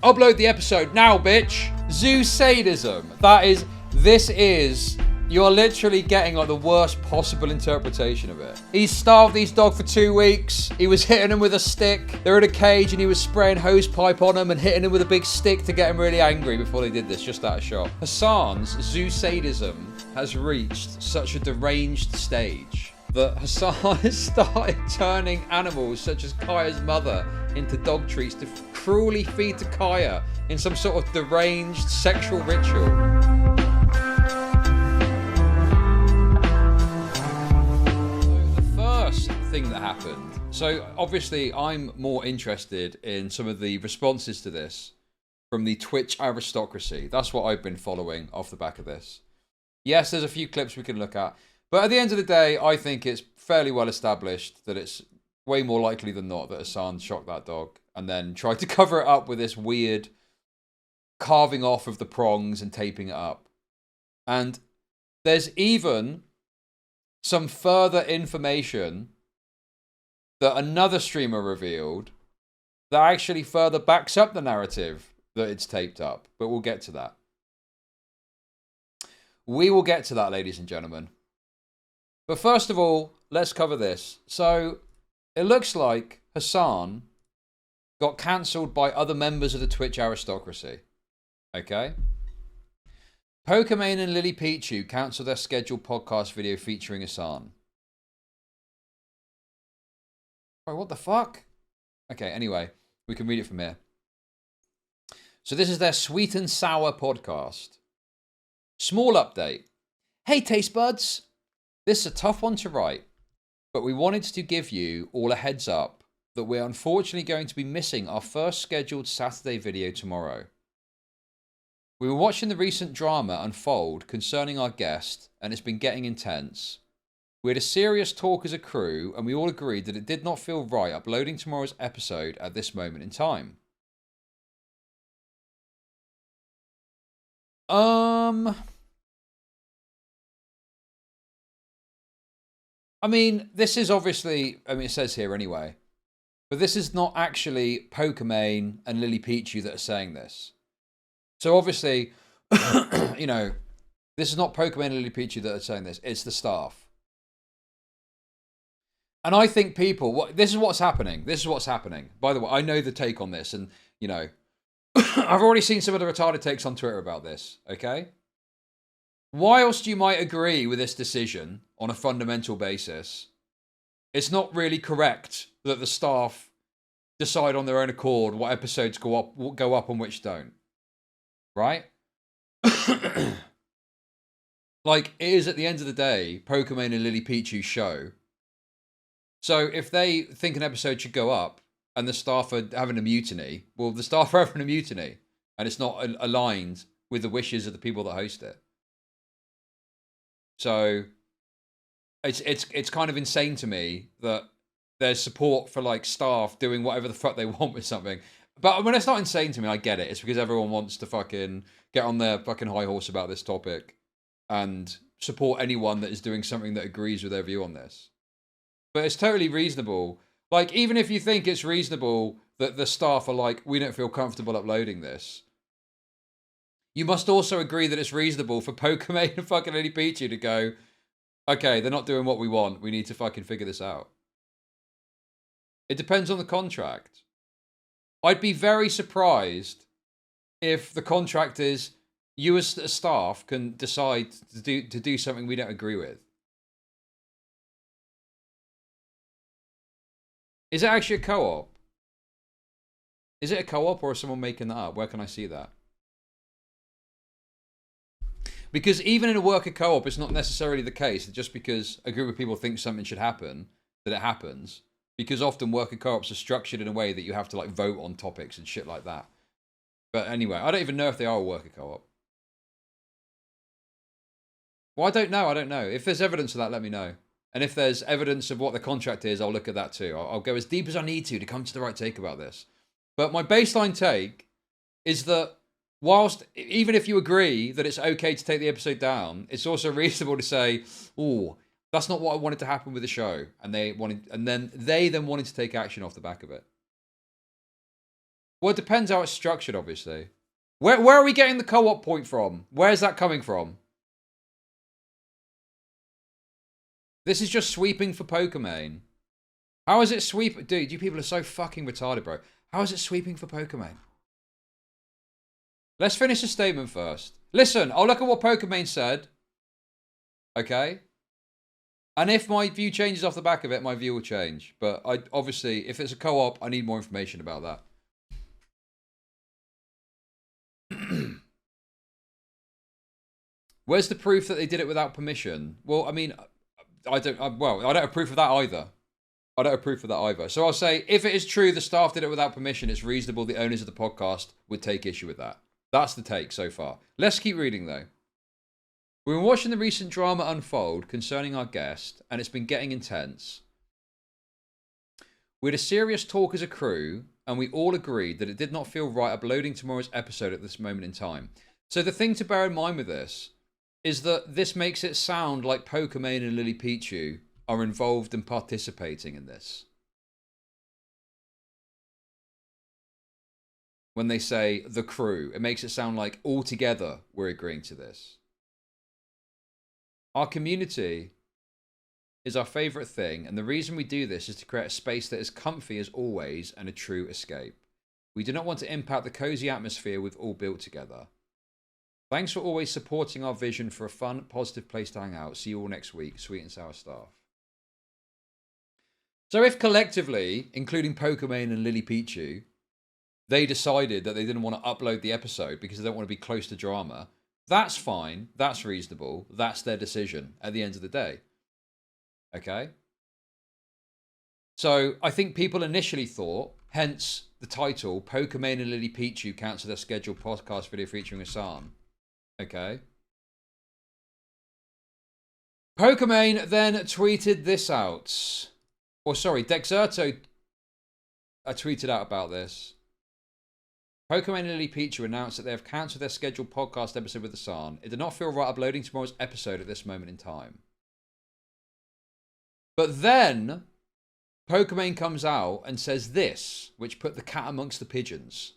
Upload the episode now, bitch. Zoo sadism. You're literally getting like the worst possible interpretation of it. He starved these dogs for 2 weeks. He was hitting them with a stick. They're in a cage and he was spraying hose pipe on them and hitting them with a big stick to get them really angry before they did this, just out of shock. Hasan's zoo sadism has reached such a deranged stage that Hasan has started turning animals such as Kaya's mother into dog treats to cruelly feed to Kaya in some sort of deranged sexual ritual. Thing that happened. So obviously I'm more interested in some of the responses to this from the Twitch aristocracy. That's what I've been following off the back of this. Yes, there's a few clips we can look at, but at the end of the day, I think it's fairly well established that it's way more likely than not that Hasan shocked that dog and then tried to cover it up with this weird carving off of the prongs and taping it up. And there's even some further information that another streamer revealed that actually further backs up the narrative that it's taped up. But we'll get to that. We will get to that, ladies and gentlemen. But first of all, let's cover this. So, it looks like Hasan got cancelled by other members of the Twitch aristocracy. Okay? Pokimane and Lily Pichu cancelled their scheduled podcast video featuring Hasan. Oh, what the fuck? Okay, anyway, we can read it from here. So this is their Sweet and Sour podcast. Small update. Hey, taste buds. This is a tough one to write, but we wanted to give you all a heads up that we're unfortunately going to be missing our first scheduled Saturday video tomorrow. We were watching the recent drama unfold concerning our guest, and it's been getting intense. We had a serious talk as a crew, and we all agreed that it did not feel right uploading tomorrow's episode at this moment in time. I mean, this is obviously, it says here anyway, but this is not actually Pokimane and Lily Pichu that are saying this. So obviously, you know, this is not Pokimane and Lily Pichu that are saying this, it's the staff. And I think people, this is what's happening. This is what's happening. By the way, I know the take on this, and, you know, I've already seen some of the retarded takes on Twitter about this, okay? Whilst you might agree with this decision on a fundamental basis, it's not really correct that the staff decide on their own accord what episodes go up and which don't. Right? Like, it is at the end of the day, Pokimane and Lily Pichu's show. So if they think an episode should go up and the staff are having a mutiny, well, the staff are having a mutiny and it's not aligned with the wishes of the people that host it. So it's kind of insane to me that there's support for like staff doing whatever the fuck they want with something. But when it's not insane to me, I get it. It's because everyone wants to fucking get on their fucking high horse about this topic and support anyone that is doing something that agrees with their view on this. But it's totally reasonable. Like, even if you think it's reasonable that the staff are like, we don't feel comfortable uploading this, you must also agree that it's reasonable for Pokimane and fucking Lily Pichu to go, okay, they're not doing what we want. We need to fucking figure this out. It depends on the contract. I'd be very surprised if the contract is you as a staff can decide to do something we don't agree with. Is it actually a co-op? Is it a co-op or is someone making that up? Where can I see that? Because even in a worker co-op, it's not necessarily the case that just because a group of people think something should happen, that it happens. Because often worker co-ops are structured in a way that you have to like vote on topics and shit like that. But anyway, I don't even know if they are a worker co-op. Well, I don't know. If there's evidence of that, let me know. And if there's evidence of what the contract is, I'll look at that too. I'll go as deep as I need to come to the right take about this. But my baseline take is that whilst, even if you agree that it's okay to take the episode down, it's also reasonable to say, oh, that's not what I wanted to happen with the show. And they then wanted to take action off the back of it. Well, it depends how it's structured, obviously. Where are we getting the co-op point from? Where's that coming from? This is just sweeping for Pokemon. How is it sweep? Dude, you people are so fucking retarded, bro. How is it sweeping for Pokemon? Let's finish the statement first. Listen, I'll look at what Pokemon said. Okay? And if my view changes off the back of it, my view will change. But I obviously, if it's a co-op, I need more information about that. Where's the proof that they did it without permission? Well, I mean, I don't have proof of that either. I don't have proof of that either. So I'll say, if it is true the staff did it without permission, it's reasonable the owners of the podcast would take issue with that. That's the take so far. Let's keep reading, though. We've been watching the recent drama unfold concerning our guest, and it's been getting intense. We had a serious talk as a crew, and we all agreed that it did not feel right uploading tomorrow's episode at this moment in time. So the thing to bear in mind with this is that this makes it sound like Pokemon and Lily Pichu are involved and participating in this. When they say the crew, it makes it sound like all together we're agreeing to this. Our community is our favourite thing, and the reason we do this is to create a space that is comfy as always and a true escape. We do not want to impact the cosy atmosphere we've all built together. Thanks for always supporting our vision for a fun, positive place to hang out. See you all next week. Sweet and sour staff. So if collectively, including Pokemon and Lily Pichu, they decided that they didn't want to upload the episode because they don't want to be close to drama, that's fine. That's reasonable. That's their decision at the end of the day. Okay? So I think people initially thought, hence the title, Pokemon and Lily Pichu cancel their scheduled podcast video featuring Hasan. Okay. Pokemon then tweeted this out. Or sorry, Dexerto tweeted out about this. Pokemon and Lily Pichu announced that they have cancelled their scheduled podcast episode with Hasan. It did not feel right uploading tomorrow's episode at this moment in time. But then Pokemon comes out and says this, which put the cat amongst the pigeons.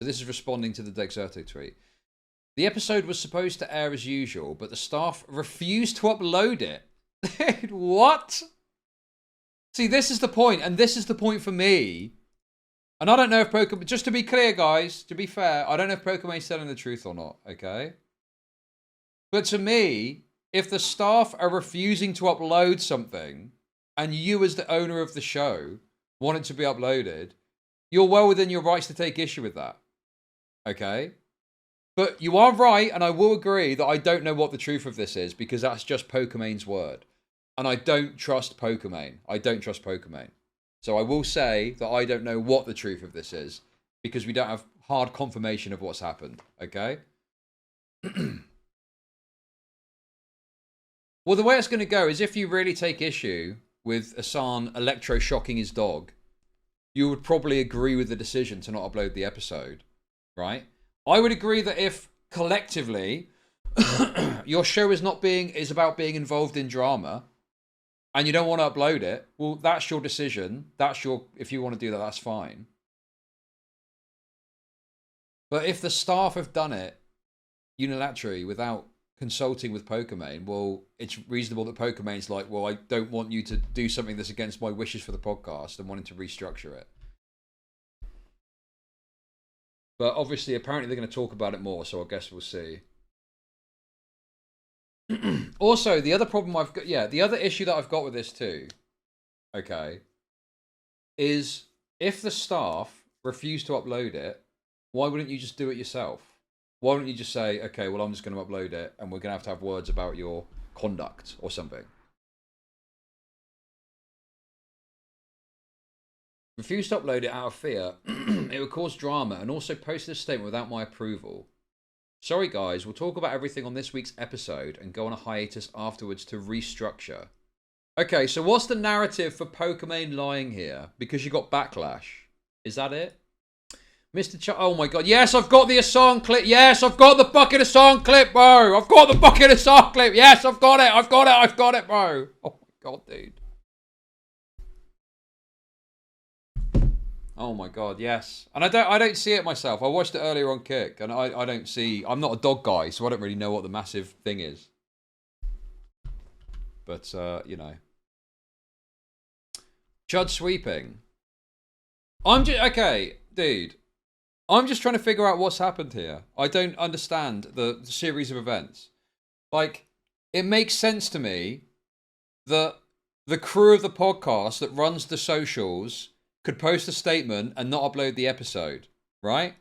So this is responding to the Dexerto tweet. The episode was supposed to air as usual, but the staff refused to upload it. What? See, this is the point, and this is the point for me. And I don't know if Pokemon... Just to be clear, guys, to be fair, I don't know if Pokemon is telling the truth or not, okay? But to me, if the staff are refusing to upload something, and you as the owner of the show want it to be uploaded, you're well within your rights to take issue with that. Okay? But you are right, and I will agree that I don't know what the truth of this is, because that's just Pokemon's word. And I don't trust Pokemon. I don't trust Pokemon. So I will say that I don't know what the truth of this is, because we don't have hard confirmation of what's happened. Okay? Well, the way it's going to go is if you really take issue with Hasan electroshocking his dog, you would probably agree with the decision to not upload the episode, right? I would agree that if collectively your show is about being involved in drama and you don't want to upload it, well, that's your decision. If you want to do that, that's fine. But if the staff have done it unilaterally without consulting with Pokemon, well, it's reasonable that Pokemon's like, well, I don't want you to do something that's against my wishes for the podcast and wanting to restructure it. But obviously, apparently they're going to talk about it more, so I guess we'll see. Also, the other problem I've got, the other issue that I've got with this too, okay, is if the staff refuse to upload it, why wouldn't you just do it yourself? Why don't you just say, okay, well, I'm just going to upload it, and we're going to have words about your conduct or something. Refuse to upload it out of fear. It would cause drama, and also posted a statement without my approval. Sorry, guys, we'll talk about everything on this week's episode and go on a hiatus afterwards to restructure. Okay, so what's the narrative for Pokemon lying here? Because you got backlash. Is that it? Mr. Oh my god. Yes, I've got the Hasan clip. Yes, I've got the fucking Hasan clip, bro. I've got the fucking Hasan clip. Yes, I've got it. I've got it, bro. Oh my god, dude. Oh my god, yes. And I don't see it myself. I watched it earlier on Kick, and I don't see. I'm not a dog guy, so I don't really know what the massive thing is. But you know, Chud sweeping. I'm just okay, dude. I'm just trying to figure out what's happened here. I don't understand the series of events. Like, it makes sense to me that the crew of the podcast that runs the socials could post a statement and not upload the episode, right?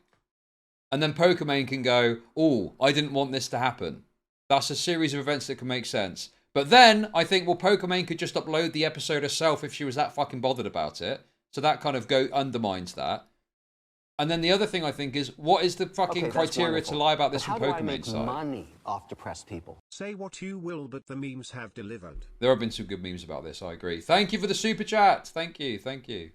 And then Pokimane can go, oh, I didn't want this to happen. That's a series of events that can make sense. But then I think, well, Pokimane could just upload the episode herself if she was that fucking bothered about it. So that kind of undermines that. And then the other thing I think is, what is the fucking criteria to lie about this from Pokimane's side? How do I make money off depressed people? Say what you will, but the memes have delivered. There have been some good memes about this, I agree. Thank you for the super chat. Thank you, thank you.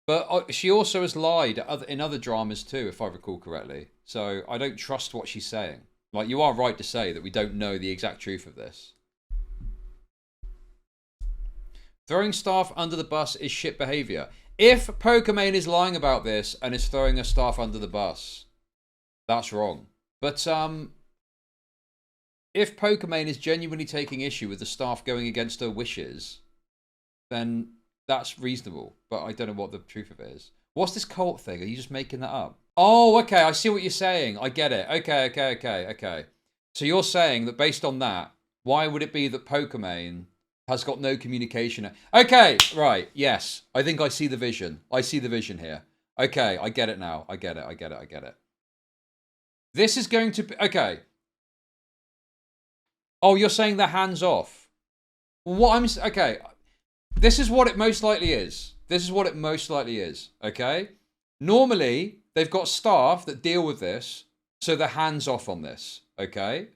But she also has lied in other dramas too, if I recall correctly. So I don't trust what she's saying. Like, you are right to say that we don't know the exact truth of this. Throwing staff under the bus is shit behavior. If Pokimane is lying about this and is throwing her staff under the bus, that's wrong. But if Pokimane is genuinely taking issue with the staff going against her wishes, then that's reasonable. But I don't know what the truth of it is. What's this cult thing? Are you just making that up? Oh, okay. I see what you're saying. I get it. Okay. So you're saying that based on that, why would it be that Pokimane has got no communication? Okay, right. Yes. I think I see the vision. I see the vision here. Okay, I get it now. I get it. This is going to be... Okay. Oh, you're saying they're hands off. Okay. This is what it most likely is. Okay? Normally, they've got staff that deal with this, so they're hands off on this. Okay?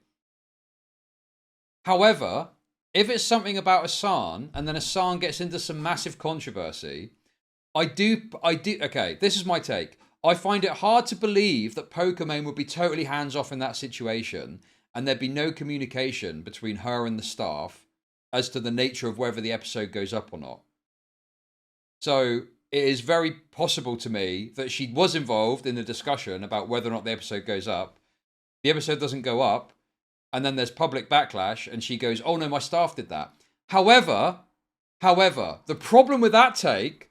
However, if it's something about Hasan, and then Hasan gets into some massive controversy, okay, this is my take. I find it hard to believe that Pokimane would be totally hands off in that situation, and there'd be no communication between her and the staff as to the nature of whether the episode goes up or not. So it is very possible to me that she was involved in the discussion about whether or not the episode goes up. The episode doesn't go up, and then there's public backlash, and she goes, oh no, my staff did that. However, the problem with that take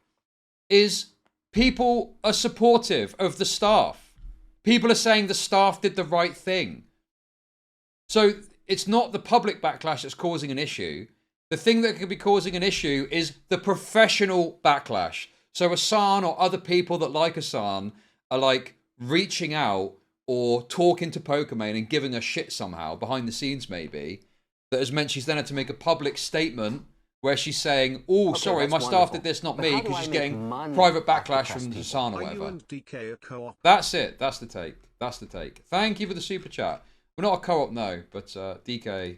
is people are supportive of the staff. People are saying the staff did the right thing. So it's not the public backlash that's causing an issue. The thing that could be causing an issue is the professional backlash. So Hasan or other people that like Hasan are like reaching out or talking to Pokimane and giving her shit somehow, behind the scenes maybe, that has meant she's then had to make a public statement where she's saying, oh, sorry, my staff did this, not me, because she's getting private backlash from Hasan or whatever. That's it. That's the take. Thank you for the super chat. We're not a co-op, no, but DK...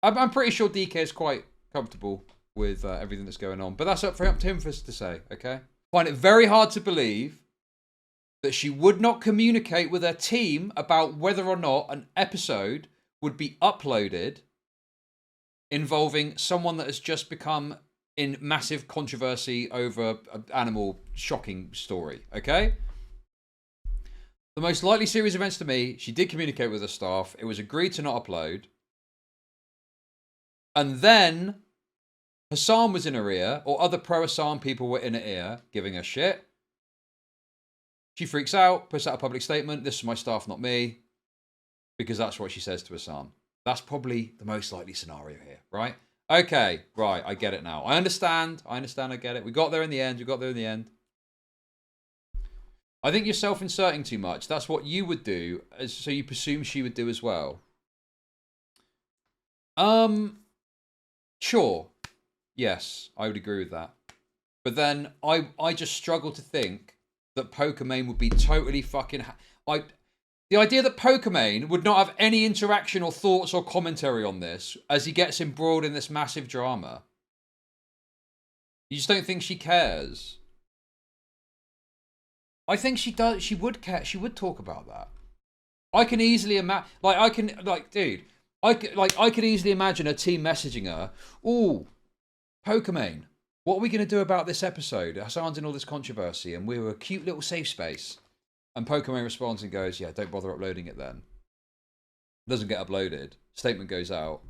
I'm pretty sure DK is quite comfortable with everything that's going on. But that's up to him for us to say, okay? Find it very hard to believe that she would not communicate with her team about whether or not an episode would be uploaded involving someone that has just become in massive controversy over an animal shocking story, okay? The most likely series of events to me, she did communicate with her staff. It was agreed to not upload. And then Hasan was in her ear, or other pro-Hasan people were in her ear, giving her shit. She freaks out, puts out a public statement. This is my staff, not me. Because that's what she says to Hasan. That's probably the most likely scenario here, right? Okay, right, I get it now. I understand, I get it. We got there in the end. I think you're self-inserting too much. That's what you would do, so you presume she would do as well. Sure. Yes, I would agree with that. But then I just struggle to think that Pokimane would be totally fucking... The idea that Pokimane would not have any interaction or thoughts or commentary on this as he gets embroiled in this massive drama. You just don't think she cares. I think she does. She would care. She would talk about that. I can easily imagine, dude, I could easily imagine a team messaging her, "Ooh, Pokemon, what are we going to do about this episode? Hassan's in all this controversy, and we were a cute little safe space." And Pokemon responds and goes, "Yeah, don't bother uploading it then." Doesn't get uploaded. Statement goes out,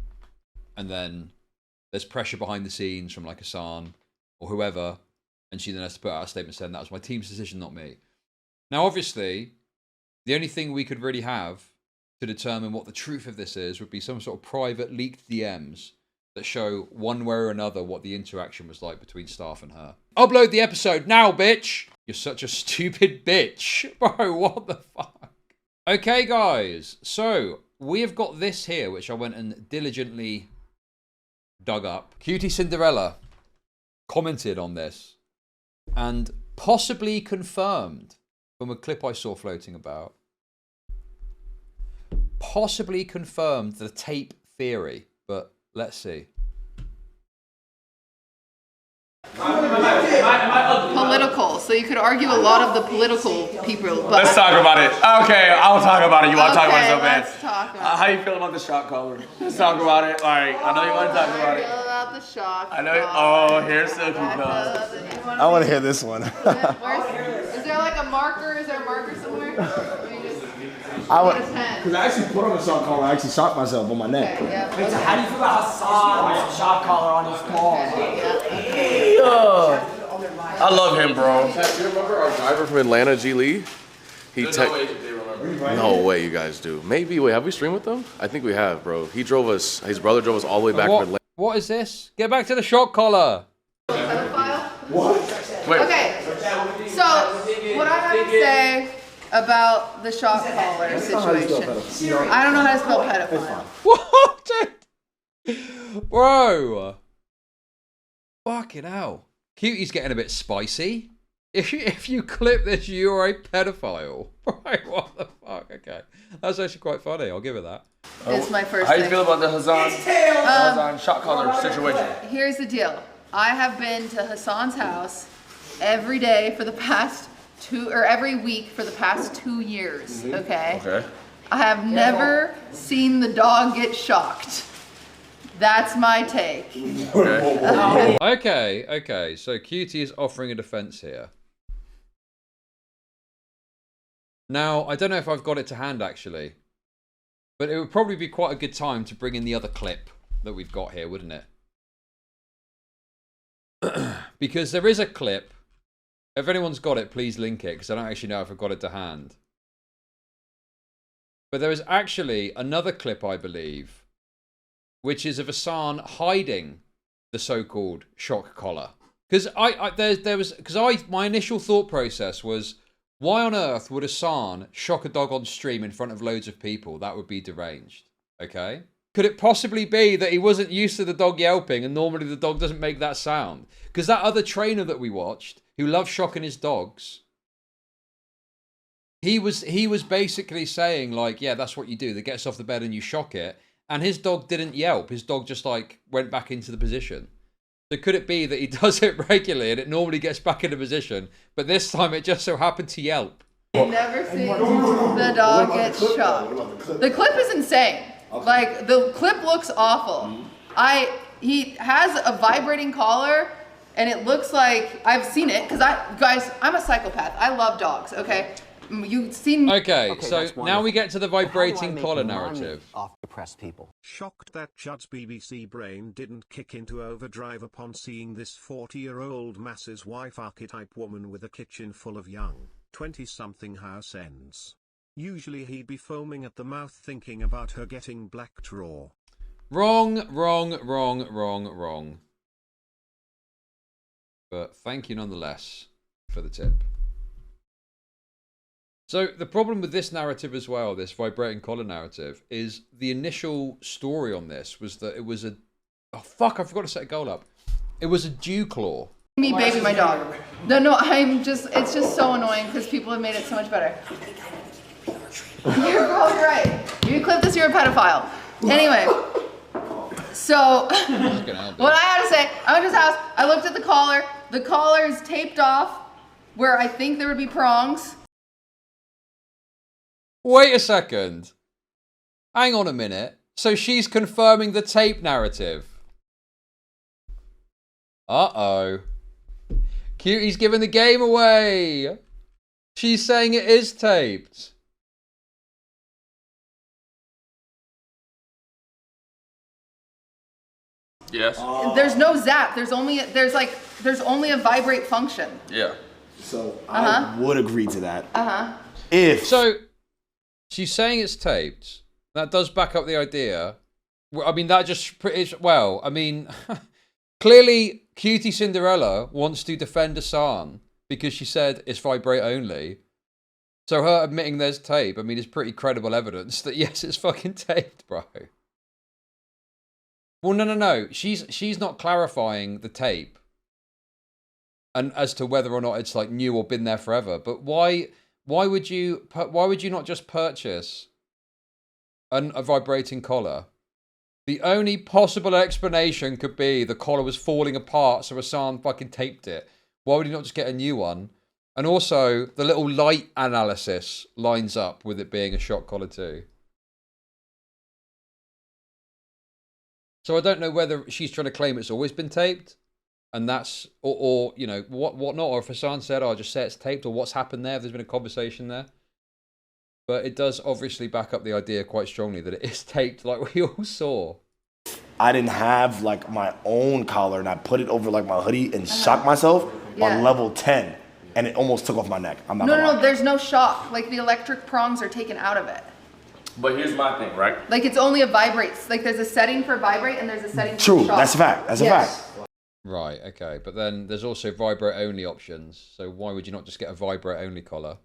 and then there's pressure behind the scenes from like Hasan or whoever, and she then has to put out a statement saying that was my team's decision, not me. Now, obviously, the only thing we could really have to determine what the truth of this is would be some sort of private leaked DMs that show one way or another what the interaction was like between staff and her. Upload the episode now, bitch! You're such a stupid bitch. Bro, what the fuck? Okay, guys. So, we have got this here, which I went and diligently dug up. Cutie Cinderella commented on this and possibly confirmed from a clip I saw floating about. Possibly confirmed the tape theory, but let's see. Political, so you could argue a lot of the political people. But let's talk about it. Okay, I'll talk about it. You want to talk about it so bad? Let's talk about how you feel about the shock collar? Let's talk about it. All right, I know you want to talk about it. I feel about the shock. I know. Oh, here's Silky Buzz. I want to hear this one. Is there like a marker? Is there a marker somewhere? Because I actually put on a shock collar. I actually shocked myself on my neck. Okay, yeah. So how do you feel about Hasan's shock collar on his palm? I love him, bro. Do you remember our driver from Atlanta, G. Lee? No way you guys do. Maybe. Wait, have we streamed with them? I think we have, bro. He drove us. His brother drove us all the way back from Atlanta. What is this? Get back to the shock collar. Pedophile? What? Wait. Okay, so what I have to say about the shock collar situation. I don't know how to spell pedophile. What? Bro. Fucking hell. Cutie's getting a bit spicy. If you clip this, you're a pedophile. Right, what the fuck? Okay. That's actually quite funny. I'll give it that. It's my first How do you thing. feel about the Hasan shock collar situation? Here's the deal. I have been to Hassan's house every day for the past every week for the past 2 years, okay? Okay. I have never seen the dog get shocked. That's my take. Okay. Okay. So Cutie is offering a defense here. Now, I don't know if I've got it to hand actually, but it would probably be quite a good time to bring in the other clip that we've got here, wouldn't it? Because there is a clip. If anyone's got it, please link it, because I don't actually know if I've got it to hand. But there is actually another clip, I believe, which is of Hasan hiding the so-called shock collar. Because my initial thought process was, why on earth would Hasan shock a dog on stream in front of loads of people? That would be deranged. Okay? Could it possibly be that he wasn't used to the dog yelping, and normally the dog doesn't make that sound? Because that other trainer that we watched, who loves shocking his dogs, he was basically saying like, yeah, that's what you do. They gets off the bed and you shock it. And his dog didn't yelp. His dog just like went back into the position. So could it be that he does it regularly and it normally gets back into position, but this time it just so happened to yelp? I've never seen the dog get shocked. The clip is insane. Like, the clip looks awful. He has a vibrating collar, and it looks like, I've seen it, because guys, I'm a psychopath. I love dogs, okay? You've seen me. Okay, so now we get to the vibrating collar narrative. Off depressed people. Shocked that Chud's BBC brain didn't kick into overdrive upon seeing this 40-year-old Mass's wife archetype woman with a kitchen full of young, 20-something Hasans. Usually he'd be foaming at the mouth thinking about her getting blacked raw. Wrong. But thank you nonetheless for the tip. So the problem with this narrative as well, this vibrating collar narrative, is the initial story on this was that it was a... Oh, fuck, I forgot to set a goal up. It was a dew claw. Me baby my dog. No, it's just so annoying because people have made it so much better. You're probably right. You clip this, you're a pedophile. Anyway, so what I had to say, I went to his house, I looked at the collar is taped off where I think there would be prongs. Wait a second. Hang on a minute. So she's confirming the tape narrative. Uh-oh. Cutie's giving the game away. She's saying it is taped. Yes. There's no zap. There's only a vibrate function. Yeah. So I would agree to that. So she's saying it's taped. That does back up the idea. I mean, that just pretty well. I mean, clearly, Cutie Cinderella wants to defend Hasan because she said it's vibrate only. So her admitting there's tape, I mean, is pretty credible evidence that yes, it's fucking taped, bro. Well, no. She's not clarifying the tape, and as to whether or not it's like new or been there forever. But why would you not just purchase a vibrating collar? The only possible explanation could be the collar was falling apart, so Hasan fucking taped it. Why would he not just get a new one? And also, the little light analysis lines up with it being a shock collar too. So I don't know whether she's trying to claim it's always been taped, and that's, or you know, what not, or if Hasan said, "Oh, just say it's taped," or what's happened there, if there's been a conversation there. But it does obviously back up the idea quite strongly that it is taped, like we all saw. I didn't have like my own collar, and I put it over like my hoodie and shocked myself on level 10, and it almost took off my neck. I'm not gonna lie. No, there's no shock. Like the electric prongs are taken out of it. But here's my thing, right? Like it's only a vibrates. Like there's a setting for vibrate and there's a setting for True, shock. that's a fact. That's a fact. Right, okay. But then there's also vibrate only options. So why would you not just get a vibrate only collar?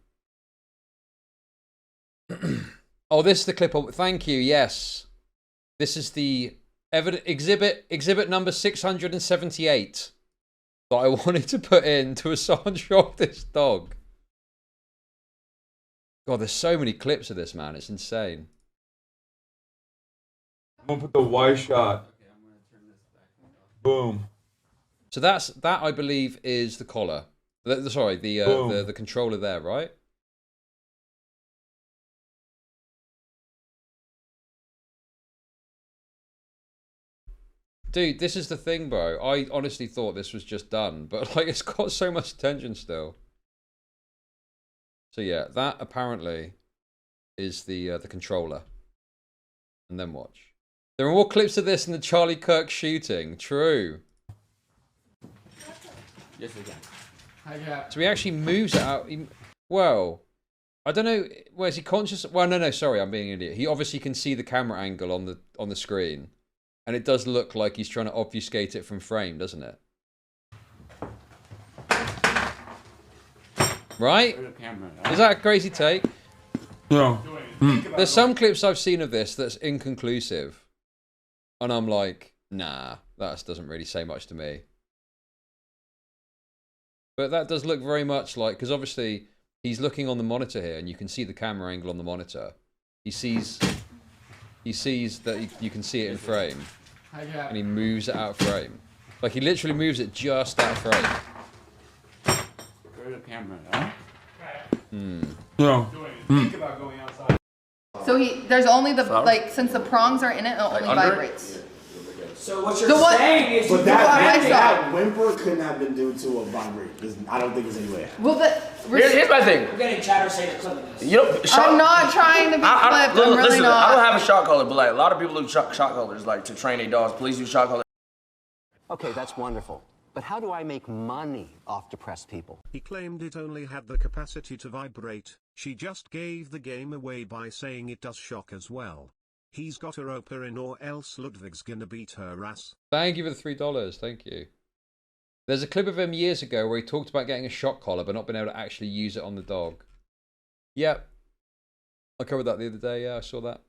Oh, this is the clip. Thank you. Yes. This is the exhibit number 678 that I wanted to put in to Hasan shock this dog. God, there's so many clips of this, man. It's insane. I'm gonna put the Y shot. Boom. So that I believe is the collar. Sorry, the controller there, right? Dude, this is the thing, bro. I honestly thought this was just done, but like it's got so much attention still. So yeah, that apparently is the controller. And then watch. There are more clips of this in the Charlie Kirk shooting. True. Yes, we can. So he actually moves it out. Well, I don't know. Well, is he conscious? Well, no. Sorry, I'm being an idiot. He obviously can see the camera angle on the screen, and it does look like he's trying to obfuscate it from frame, doesn't it? Right? Is that a crazy take? No. There's some clips I've seen of this that's inconclusive, and I'm like, nah, that doesn't really say much to me. But that does look very much like, because obviously he's looking on the monitor here, and you can see the camera angle on the monitor. He sees that you can see it in frame, and he moves it out of frame. Like he literally moves it just out of frame. Go to the camera, huh? No. So there's only since the prongs are in it only vibrates. So what you're saying is But that whimper couldn't have been due to a vibrate. I don't think there's any way. Well, Here's my thing. We're getting chatter saying the clip. You know, I'm not trying to be clipped. I'm really listen, not. I don't have a shock collar, but like a lot of people use shock collars like to train their dogs. Please use shock collars. Okay, that's wonderful. But how do I make money off depressed people? He claimed it only had the capacity to vibrate. She just gave the game away by saying it does shock as well. He's got a roper in or else Ludwig's gonna beat her ass. Thank you for the $3. Thank you. There's a clip of him years ago where he talked about getting a shock collar but not being able to actually use it on the dog. Yep. I covered that the other day. Yeah, I saw that.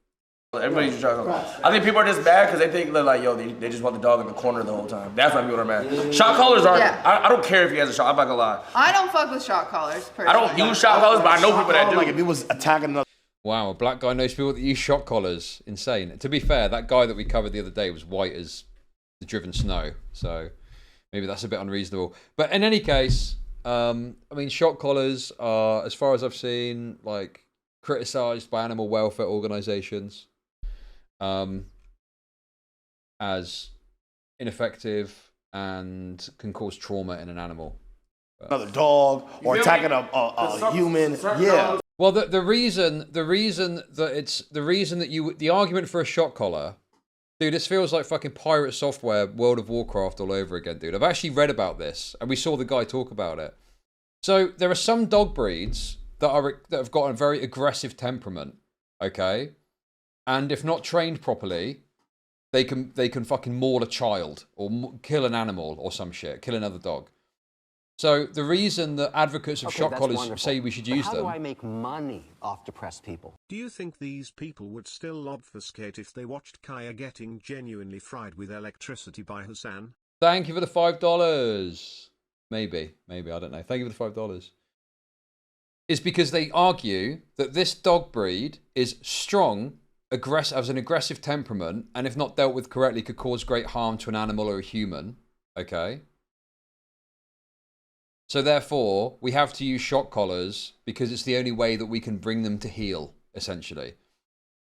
Everybody uses shock collars. I think people are just mad because they think that like, yo, they just want the dog in the corner the whole time. That's why people are mad. Shock collars aren't. Yeah. I don't care if he has a shock. I'm not gonna lie. I don't fuck with shock collars personally. I don't use shock collars, but I know people that do. Like if he was attacking another. Wow, a black guy knows people that use shock collars. Insane. To be fair, that guy that we covered the other day was white as the driven snow. So maybe that's a bit unreasonable. But in any case, I mean, shock collars are, as far as I've seen, like, criticized by animal welfare organizations as ineffective and can cause trauma in an animal. Another dog or attacking a human. Yeah. Well, the reason that the argument for a shock collar, dude, this feels like fucking Pirate Software, World of Warcraft all over again, dude. I've actually read about this, and we saw the guy talk about it. So there are some dog breeds that have got a very aggressive temperament, okay, and if not trained properly, they can fucking maul a child or kill an animal or some shit, kill another dog. So the reason that advocates of shock collars say we should use them... How do I make money off depressed people? Do you think these people would still obfuscate if they watched Kaya getting genuinely fried with electricity by Hasan? Thank you for the $5. Maybe, I don't know. Thank you for the $5. Is because they argue that this dog breed is strong, has an aggressive temperament, and if not dealt with correctly, could cause great harm to an animal or a human. Okay? So therefore, we have to use shock collars because it's the only way that we can bring them to heel, essentially.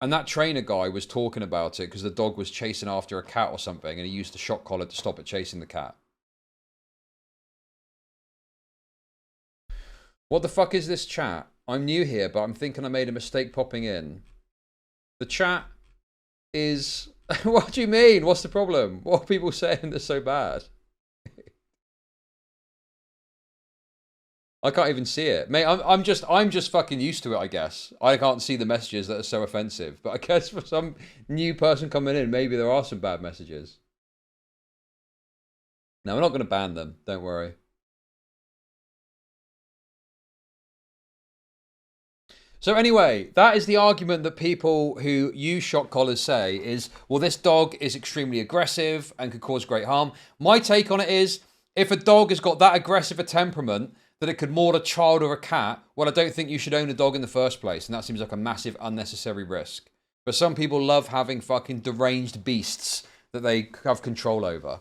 And that trainer guy was talking about it because the dog was chasing after a cat or something, and he used the shock collar to stop it chasing the cat. What the fuck is this chat? I'm new here, but I'm thinking I made a mistake popping in. The chat is... What do you mean? What's the problem? What are people saying that's so bad? I can't even see it. Mate, I'm just fucking used to it, I guess. I can't see the messages that are so offensive. But I guess for some new person coming in, maybe there are some bad messages. No, we're not going to ban them. Don't worry. So anyway, that is the argument that people who use shock collars say is, well, this dog is extremely aggressive and could cause great harm. My take on it is, if a dog has got that aggressive a temperament that it could maul a child or a cat, well, I don't think you should own a dog in the first place. And that seems like a massive unnecessary risk. But some people love having fucking deranged beasts that they have control over.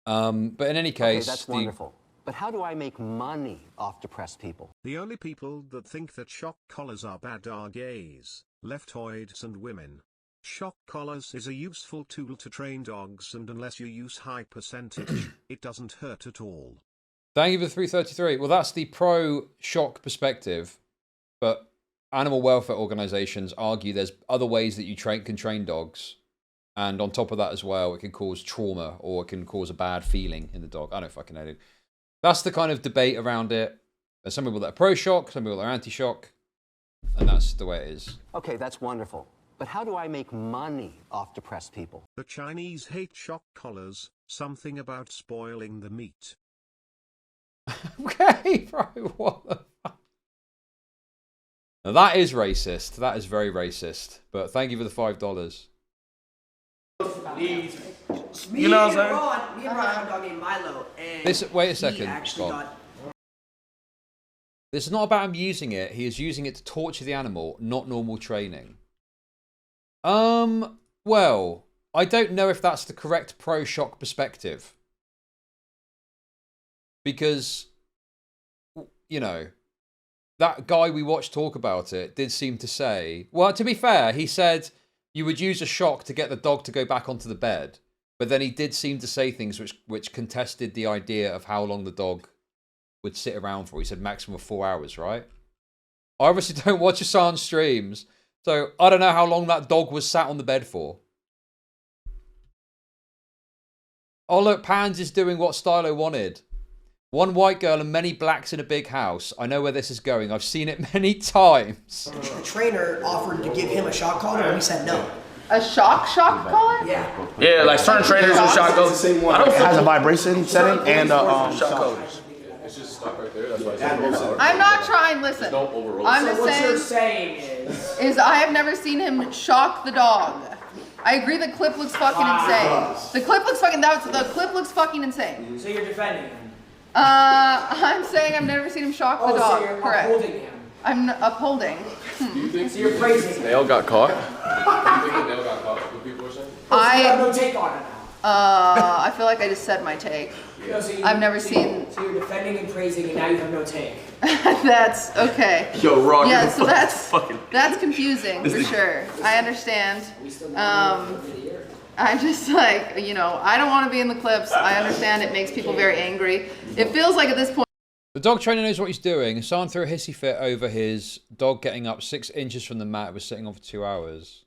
But in any case... Okay, that's wonderful. But how do I make money off depressed people? The only people that think that shock collars are bad are gays, leftoids and women. Shock collars is a useful tool to train dogs, and unless you use high percentage, it doesn't hurt at all. Thank you for the 333. Well, that's the pro-shock perspective, but animal welfare organizations argue there's other ways that you can train dogs, and on top of that as well, it can cause trauma or it can cause a bad feeling in the dog. I don't fucking know, dude. That's the kind of debate around it. There's some people that are pro-shock, some people that are anti-shock, and that's the way it is. Okay, that's wonderful. But how do I make money off depressed people? The Chinese hate shock collars, something about spoiling the meat. Okay, bro, what the fuck? Now that is racist. That is very racist. But thank you for the $5. You know what I'm saying? Me and Ron have a dog named Milo, and wait a second, he actually Scott. This is not about him using it. He is using it to torture the animal, not normal training. Well, I don't know if that's the correct pro-shock perspective. Because, you know, that guy we watched talk about it did seem to say... Well, to be fair, he said you would use a shock to get the dog to go back onto the bed. But then he did seem to say things which contested the idea of how long the dog would sit around for. He said maximum of 4 hours, right? I obviously don't watch Hassan's streams, so I don't know how long that dog was sat on the bed for. Oh look, Pans is doing what Stylo wanted. One white girl and many blacks in a big house. I know where this is going. I've seen it many times. The trainer offered to give him a shock collar, and we said no. A shock collar? Yeah. Yeah, like certain trainers do shock collars. It has a vibration setting and shock collars. It's just stuck right there. That's why it's I'm not trying. Listen, don't overroll. I'm So just what you're saying saying is I have never seen him shock the dog. I agree. The clip looks fucking insane. The clip looks fucking. The clip looks fucking insane. So you're defending him. I'm saying I've never seen him shock the dog. So you're Correct. upholding him. I'm upholding. Do you think So you're praising him. Nail got caught? Do you think the nail got caught? What people were saying? So you have no take on it now. I feel like I just said my take. I've never seen. So you're defending and praising, and now you have no take. That's okay. Yo, Ron. Yeah, so that's confusing for sure. I understand. I just like, you know, I don't want to be in the clips. I understand it makes people very angry. It feels like at this point. The dog trainer knows what he's doing. Hassan threw a hissy fit over his dog getting up 6 inches from the mat. It was sitting on for 2 hours.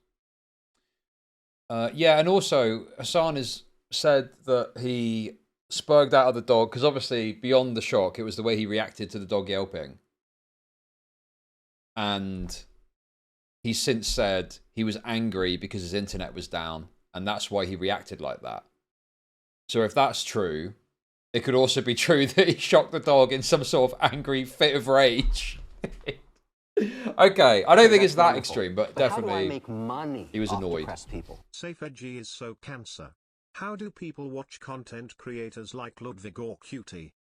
Yeah, and also Hassan has said that he spurred out of the dog because obviously beyond the shock, it was the way he reacted to the dog yelping. And he's since said he was angry because his internet was down and that's why he reacted like that. So if that's true, it could also be true that he shocked the dog in some sort of angry fit of rage. Okay, I don't think it's that extreme, but definitely how do I make money he was off annoyed. depressed people? Safe edgy is so cancer. How do people watch content creators like Ludwig or Cutie?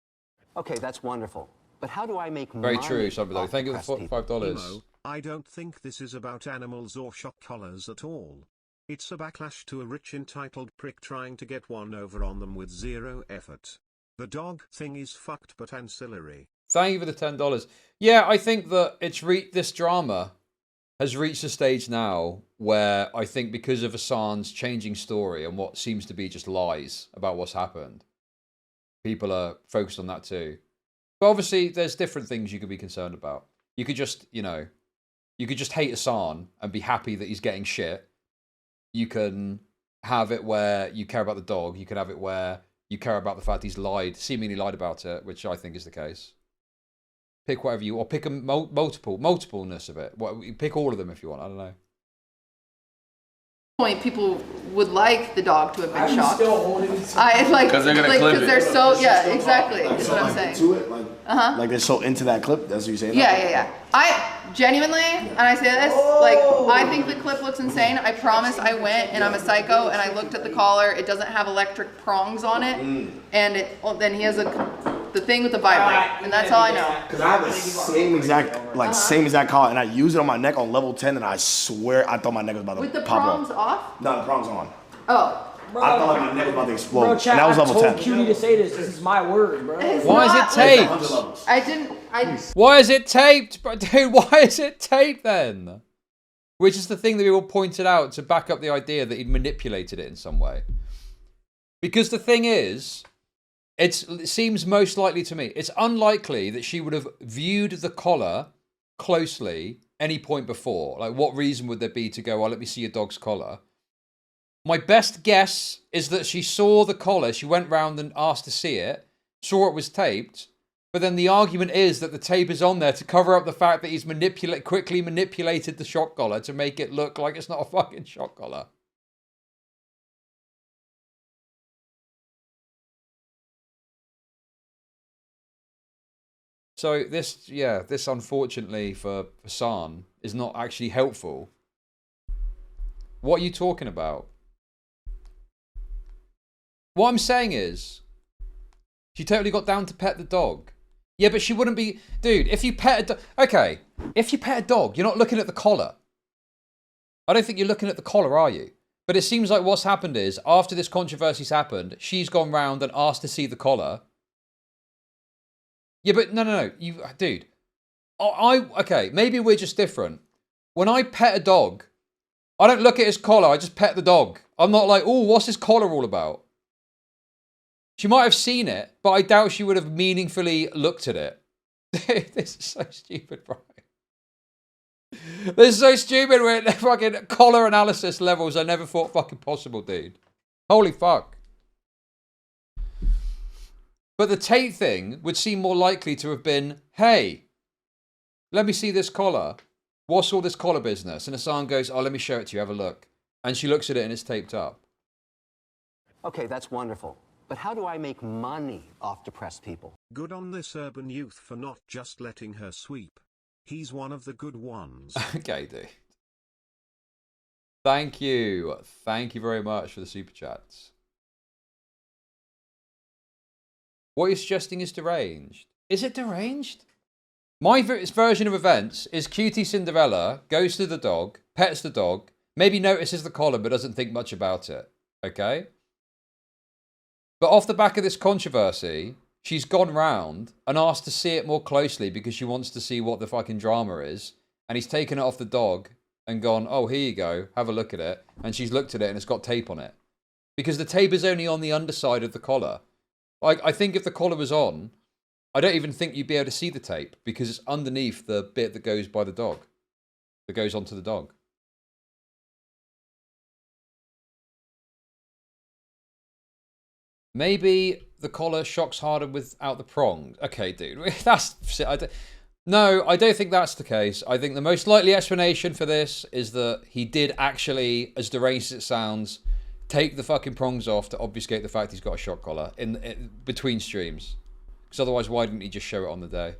Okay, that's wonderful. But how do I make Very money true, somebody. off Thank you for depressed the people? $5. I don't think this is about animals or shock collars at all. It's a backlash to a rich entitled prick trying to get one over on them with zero effort. The dog thing is fucked but ancillary. Thank you for the $10. Yeah, I think that it's this drama has reached a stage now where I think because of Hassan's changing story and what seems to be just lies about what's happened, people are focused on that too. But obviously, there's different things you could be concerned about. You could just, you know, you could just hate Hassan and be happy that he's getting shit. You can have it where you care about the dog. You can have it where you care about the fact he's seemingly lied about it, which I think is the case. Pick whatever or pick a multipleness of it. Pick all of them if you want. I don't know. Point people would like the dog to have been shocked. Still holding it. I like Because they're gonna clip because it. they're so exactly. Like, Is so what I'm like saying. into it, like, like they're so into that clip. That's what you're saying. Yeah. I genuinely, and I say this, like, I think the clip looks insane. I promise I went and I'm a psycho and I looked at the collar. It doesn't have electric prongs on it, and then he has the thing with the vibrate, and that's all I know. Because I have the same exact collar, and I use it on my neck on level 10, and I swear I thought my neck was about to With the pop prongs off. off? No, the prongs on. Oh. Bro, I thought like my neck was about to explode, bro, and chat, that was I level told 10. Cutie to say this. This is my word, bro. Why is it taped? I didn't. Why is it taped? But dude, why is it taped then? Which is the thing that we all pointed out to back up the idea that he'd manipulated it in some way. Because the thing is, it seems most likely to me, it's unlikely that she would have viewed the collar closely any point before. Like, what reason would there be to go, oh, let me see your dog's collar? My best guess is that she saw the collar, she went round and asked to see it, saw it was taped, but then the argument is that the tape is on there to cover up the fact that he's quickly manipulated the shock collar to make it look like it's not a fucking shock collar. So this unfortunately for Hassan is not actually helpful. What are you talking about? What I'm saying is, she totally got down to pet the dog. Yeah, but she wouldn't be... Dude, if you pet a dog... Okay, if you pet a dog, you're not looking at the collar. I don't think you're looking at the collar, are you? But it seems like what's happened is, after this controversy's happened, she's gone round and asked to see the collar. Yeah, but no. Dude. Okay, maybe we're just different. When I pet a dog, I don't look at his collar, I just pet the dog. I'm not like, oh, what's his collar all about? She might have seen it, but I doubt she would have meaningfully looked at it. This is so stupid, bro. This is so stupid. We're at fucking collar analysis levels I never thought fucking possible, dude. Holy fuck. But the tape thing would seem more likely to have been, hey, let me see this collar. What's all this collar business? And Hassan goes, oh, let me show it to you, have a look. And she looks at it and it's taped up. Okay, that's wonderful. But how do I make money off depressed people? Good on this urban youth for not just letting her sweep. He's one of the good ones. Okay, dude. Thank you. Thank you very much for the super chats. What you're suggesting is deranged. Is it deranged? My version of events is Cutie Cinderella goes to the dog, pets the dog, maybe notices the collar but doesn't think much about it. Okay? But off the back of this controversy, she's gone round and asked to see it more closely because she wants to see what the fucking drama is. And he's taken it off the dog and gone, oh, here you go, have a look at it. And she's looked at it and it's got tape on it. Because the tape is only on the underside of the collar. Like, I think if the collar was on, I don't even think you'd be able to see the tape because it's underneath the bit that goes by the dog, that goes onto the dog. Maybe the collar shocks harder without the prongs. Okay, dude, that's... No, I don't think that's the case. I think the most likely explanation for this is that he did actually, as deranged as it sounds, take the fucking prongs off to obfuscate the fact he's got a shock collar in between streams. Because otherwise, why didn't he just show it on the day?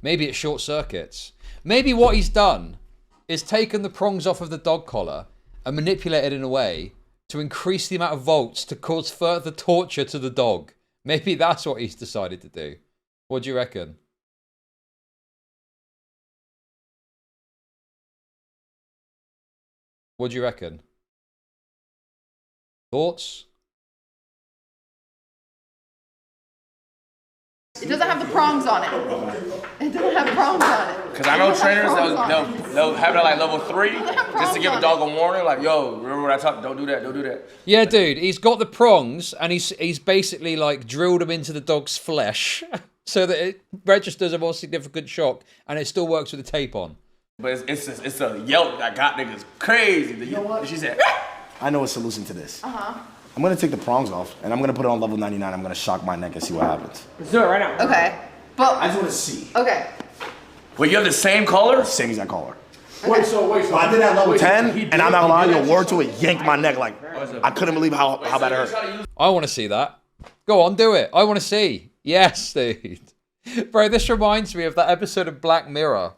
Maybe it short circuits. Maybe what he's done is taken the prongs off of the dog collar and manipulated in a way to increase the amount of volts to cause further torture to the dog. Maybe that's what he's decided to do. What do you reckon? What do you reckon? Thoughts? It doesn't have the prongs on it. It doesn't have prongs on it. Because I know trainers, they'll have it at like level 3 just to give a dog a warning. Like, yo, remember what I talked? Don't do that, don't do that. Yeah, dude, he's got the prongs and he's basically like drilled them into the dog's flesh so that it registers a more significant shock and it still works with the tape on. But it's a yelp that got niggas crazy. You know what? She said, I know a solution to this. Uh-huh. I'm gonna take the prongs off and I'm gonna put it on level 99. I'm gonna shock my neck and see what happens. Let's do it right now. Okay. But I just wanna see. okay. Wait, you have the same collar? Same exact collar. Okay. So I did that level 10 and I'm not gonna lie, your word to it yanked my neck like, I couldn't believe how bad it hurt. I want to see that. Go on, do it. I want to see. Yes, dude. Bro, this reminds me of that episode of Black Mirror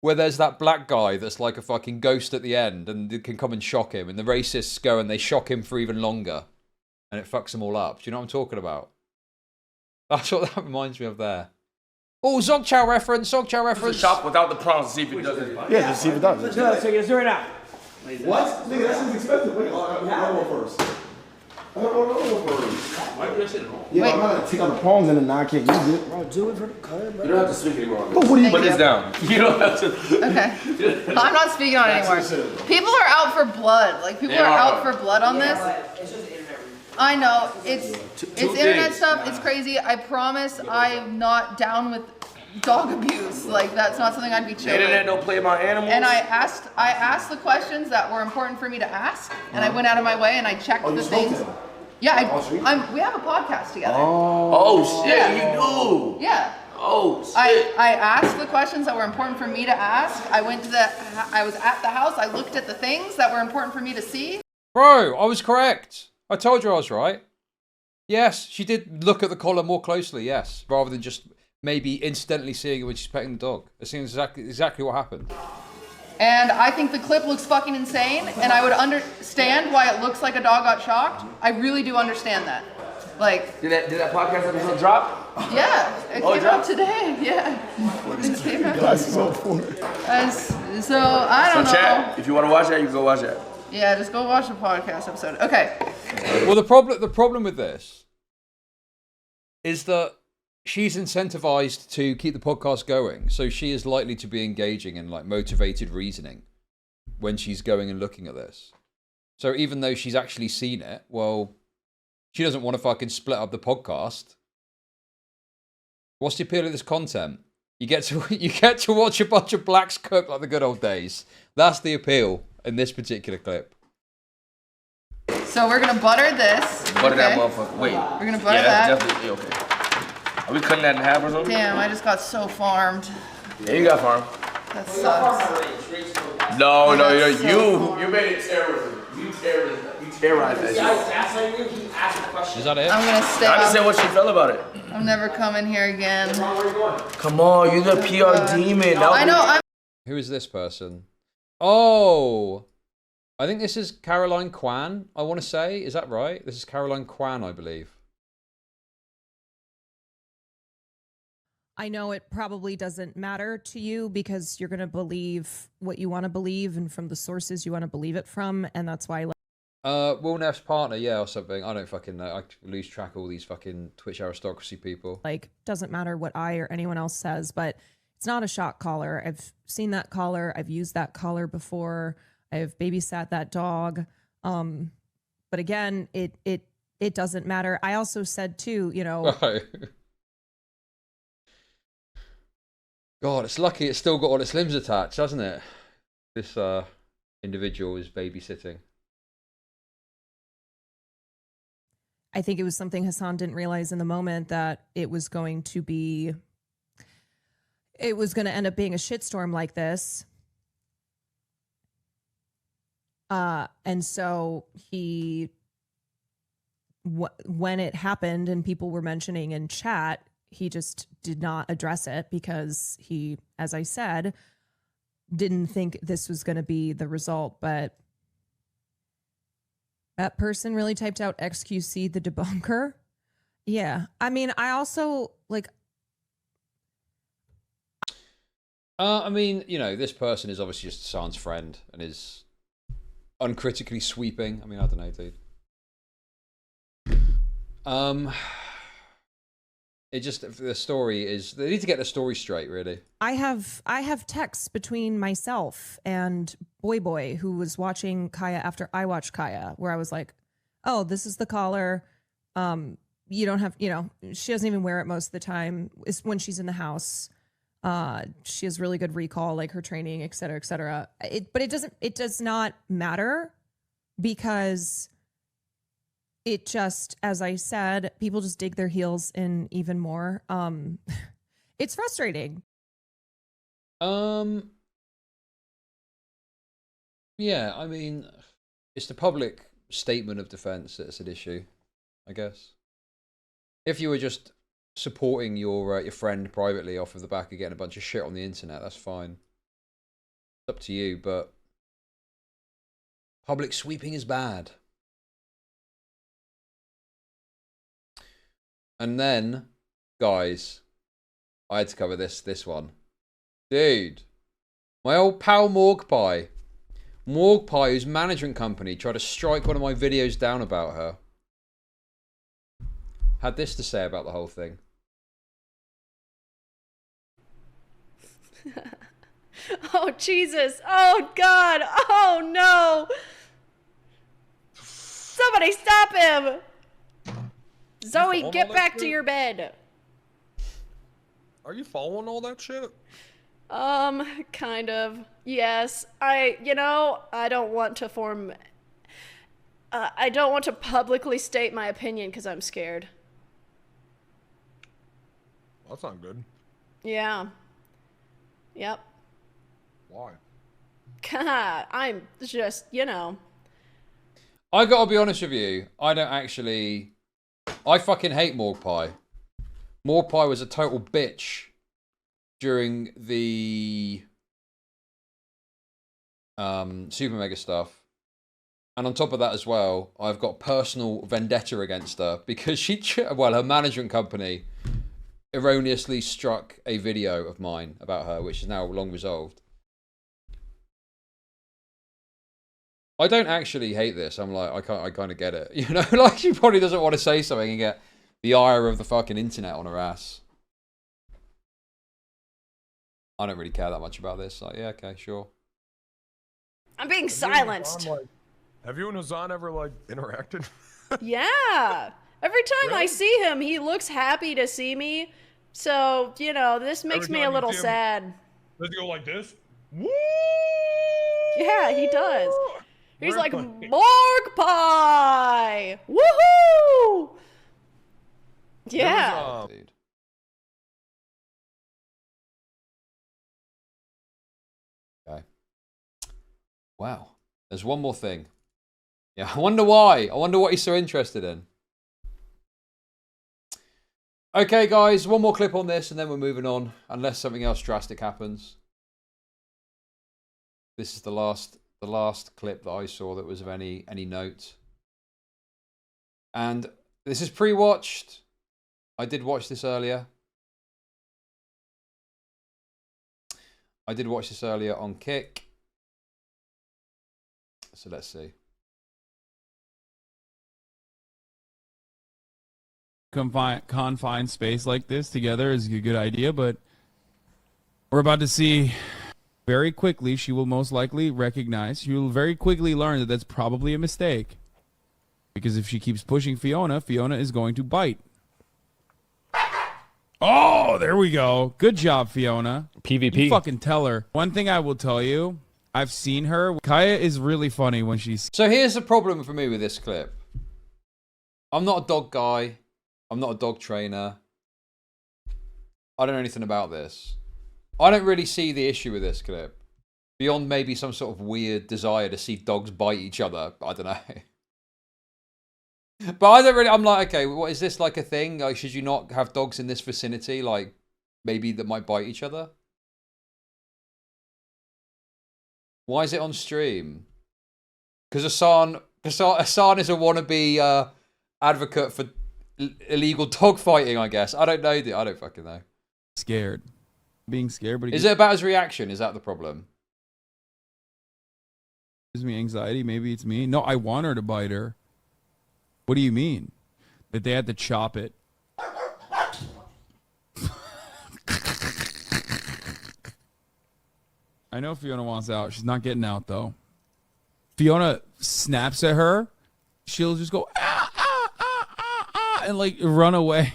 where there's that black guy that's like a fucking ghost at the end and it can come and shock him and the racists go and they shock him for even longer and it fucks them all up. Do you know what I'm talking about? That's what that reminds me of there. Oh, Zogchow reference, Zogchow reference. Shock without the prongs to see if it does it. Yeah, just see if it does. Let's do it. So let's do it right now. What? Nigga, that seems expensive. Wait, I go first. I don't know first. Why did I sit at home? Yeah, I'm not gonna take out the prongs and then I can't use it. Bro, do it for the cut, bro. You don't have to speak anymore. But what do you Put this down. You don't have to. Okay. I'm not speaking on it anymore. People are out for blood. Like people are out for blood on this. It's just internet. I know. It's internet things. stuff. It's crazy. I promise I'm not down with dog abuse. Like that's not something I'd be chill The internet with. don't play about animals. And I asked the questions that were important for me to ask, and I went out of my way and I checked the things. Yeah, we have a podcast together. Oh shit, Yeah. you do. Yeah. Oh shit. I asked the questions that were important for me to ask. I was at the house. I looked at the things that were important for me to see. Bro, I was correct. I told you I was right. Yes, she did look at the collar more closely, yes, rather than just maybe incidentally seeing it when she's petting the dog. It seems exactly what happened. And I think the clip looks fucking insane, and I would understand why it looks like a dog got shocked. I really do understand that. Like, Did that podcast episode drop? yeah, it Oh, it came out dropped? today. Yeah, it came out. So I don't know. Chat, if you want to watch that, you can go watch that. Yeah, just go watch the podcast episode. Okay. Well, the problem with this is that she's incentivized to keep the podcast going, so she is likely to be engaging in like motivated reasoning when she's going and looking at this. So even though she's actually seen it, well, she doesn't want to fucking split up the podcast. What's the appeal of this content? You get to watch a bunch of blacks cook like the good old days. That's the appeal in this particular clip. So we're gonna butter this. Butter that okay? motherfucker. Wait. We're gonna butter Yeah, that. that's definitely okay. Are we cutting that in half or something? Damn, I just got so farmed. Yeah, you got farm. That sucks. No, That's so you made it terrorism. You terrorized that shit. Is that it? I'm gonna stay. I just said what she felt about it. I'm never coming here again. Come on, you're the PR demon. I know. Who is this person? Oh, I think this is Caroline Kwan, I want to say. Is that right? This is Caroline Kwan, I believe. I know it probably doesn't matter to you because you're going to believe what you want to believe and from the sources you want to believe it from. And that's why. Will Neff's partner, yeah, or something. I don't fucking know. I lose track of all these fucking Twitch aristocracy people. Like, doesn't matter what I or anyone else says, but it's not a shock collar. I've seen that collar. I've used that collar before. I've babysat that dog. But again, it doesn't matter. I also said too, you know. Right. God, it's lucky it's still got all its limbs attached, hasn't it? This individual is babysitting. I think it was something Hasan didn't realize in the moment that it was going to end up being a shitstorm like this. And so when it happened and people were mentioning in chat, he just did not address it because he, as I said, didn't think this was going to be the result. But that person really typed out XQC the debunker. Yeah. I mean, I also like. I mean, you know, this person is obviously just Hassan's friend and is uncritically sweeping. I mean, I don't know, dude. It just, the story is, they need to get the story straight, really. I have texts between myself and Boy, who was watching Kaya after I watched Kaya, where I was like, oh, this is the collar. You don't have, you know, she doesn't even wear it most of the time. It's when she's in the house. She has really good recall, like her training, et cetera, et cetera. But it does not matter because it just, as I said, people just dig their heels in even more. It's frustrating. Yeah, I mean, it's the public statement of defense that's an issue, I guess. If you were just supporting your friend privately off of the back of getting a bunch of shit on the internet, that's fine. It's up to you, but public sweeping is bad. And then, guys, I had to cover this one. Dude, my old pal Morgpie, whose management company tried to strike one of my videos down about her, had this to say about the whole thing. Oh, Jesus. Oh, God. Oh, no. Somebody stop him. Zoe, get back to your bed. Are you following all that shit? Kind of. Yes. I don't want to I don't want to publicly state my opinion because I'm scared. That's not good. Yeah. Yep. Why? I'm just, I gotta be honest with you. I fucking hate Morgpie. Morgpie was a total bitch during the Super Mega stuff. And on top of that as well, I've got personal vendetta against her because her management company erroneously struck a video of mine about her, which is now long resolved. I don't actually hate this. I'm like, I kind of get it. You know, like she probably doesn't want to say something and get the ire of the fucking internet on her ass. I don't really care that much about this. Like, yeah, okay, sure. I'm being silenced. Have you and Hasan ever, interacted? Yeah. Every time Really? I see him, he looks happy to see me. So, this makes me a little sad. Does he go like this? Woo! Yeah, he does. He's Morg like, pie. Morg pie! Woohoo! Yeah. Dude. Okay. Wow. There's one more thing. Yeah, I wonder why. I wonder what he's so interested in. Okay, guys, one more clip on this and then we're moving on, unless something else drastic happens. This is the last clip that I saw that was of any note. And this is pre-watched. I did watch this earlier. I did watch this earlier on Kick. So let's see. Confined space like this together is a good idea, but we're about to see very quickly. She will most likely recognize. She will very quickly learn that that's probably a mistake. Because if she keeps pushing Fiona, Fiona is going to bite. Oh, there we go. Good job, Fiona. PvP. You fucking tell her. One thing I will tell you, I've seen her. Kaya is really funny when she's... So here's the problem for me with this clip. I'm not a dog guy. I'm not a dog trainer. I don't know anything about this. I don't really see the issue with this clip. Beyond maybe some sort of weird desire to see dogs bite each other. I don't know. But I don't really... I'm like, okay, what is this like a thing? Like, should you not have dogs in this vicinity? Like, maybe that might bite each other? Why is it on stream? Because Hasan is a wannabe advocate for illegal dog fighting, I guess. I don't know. I don't fucking know. Scared. Being scared, but... Is it about his reaction? Is that the problem? Gives me anxiety. Maybe it's me. No, I want her to bite her. What do you mean? That they had to chop it? I know Fiona wants out. She's not getting out, though. Fiona snaps at her. She'll just go, ah, ah, ah, ah, ah, and, like, run away.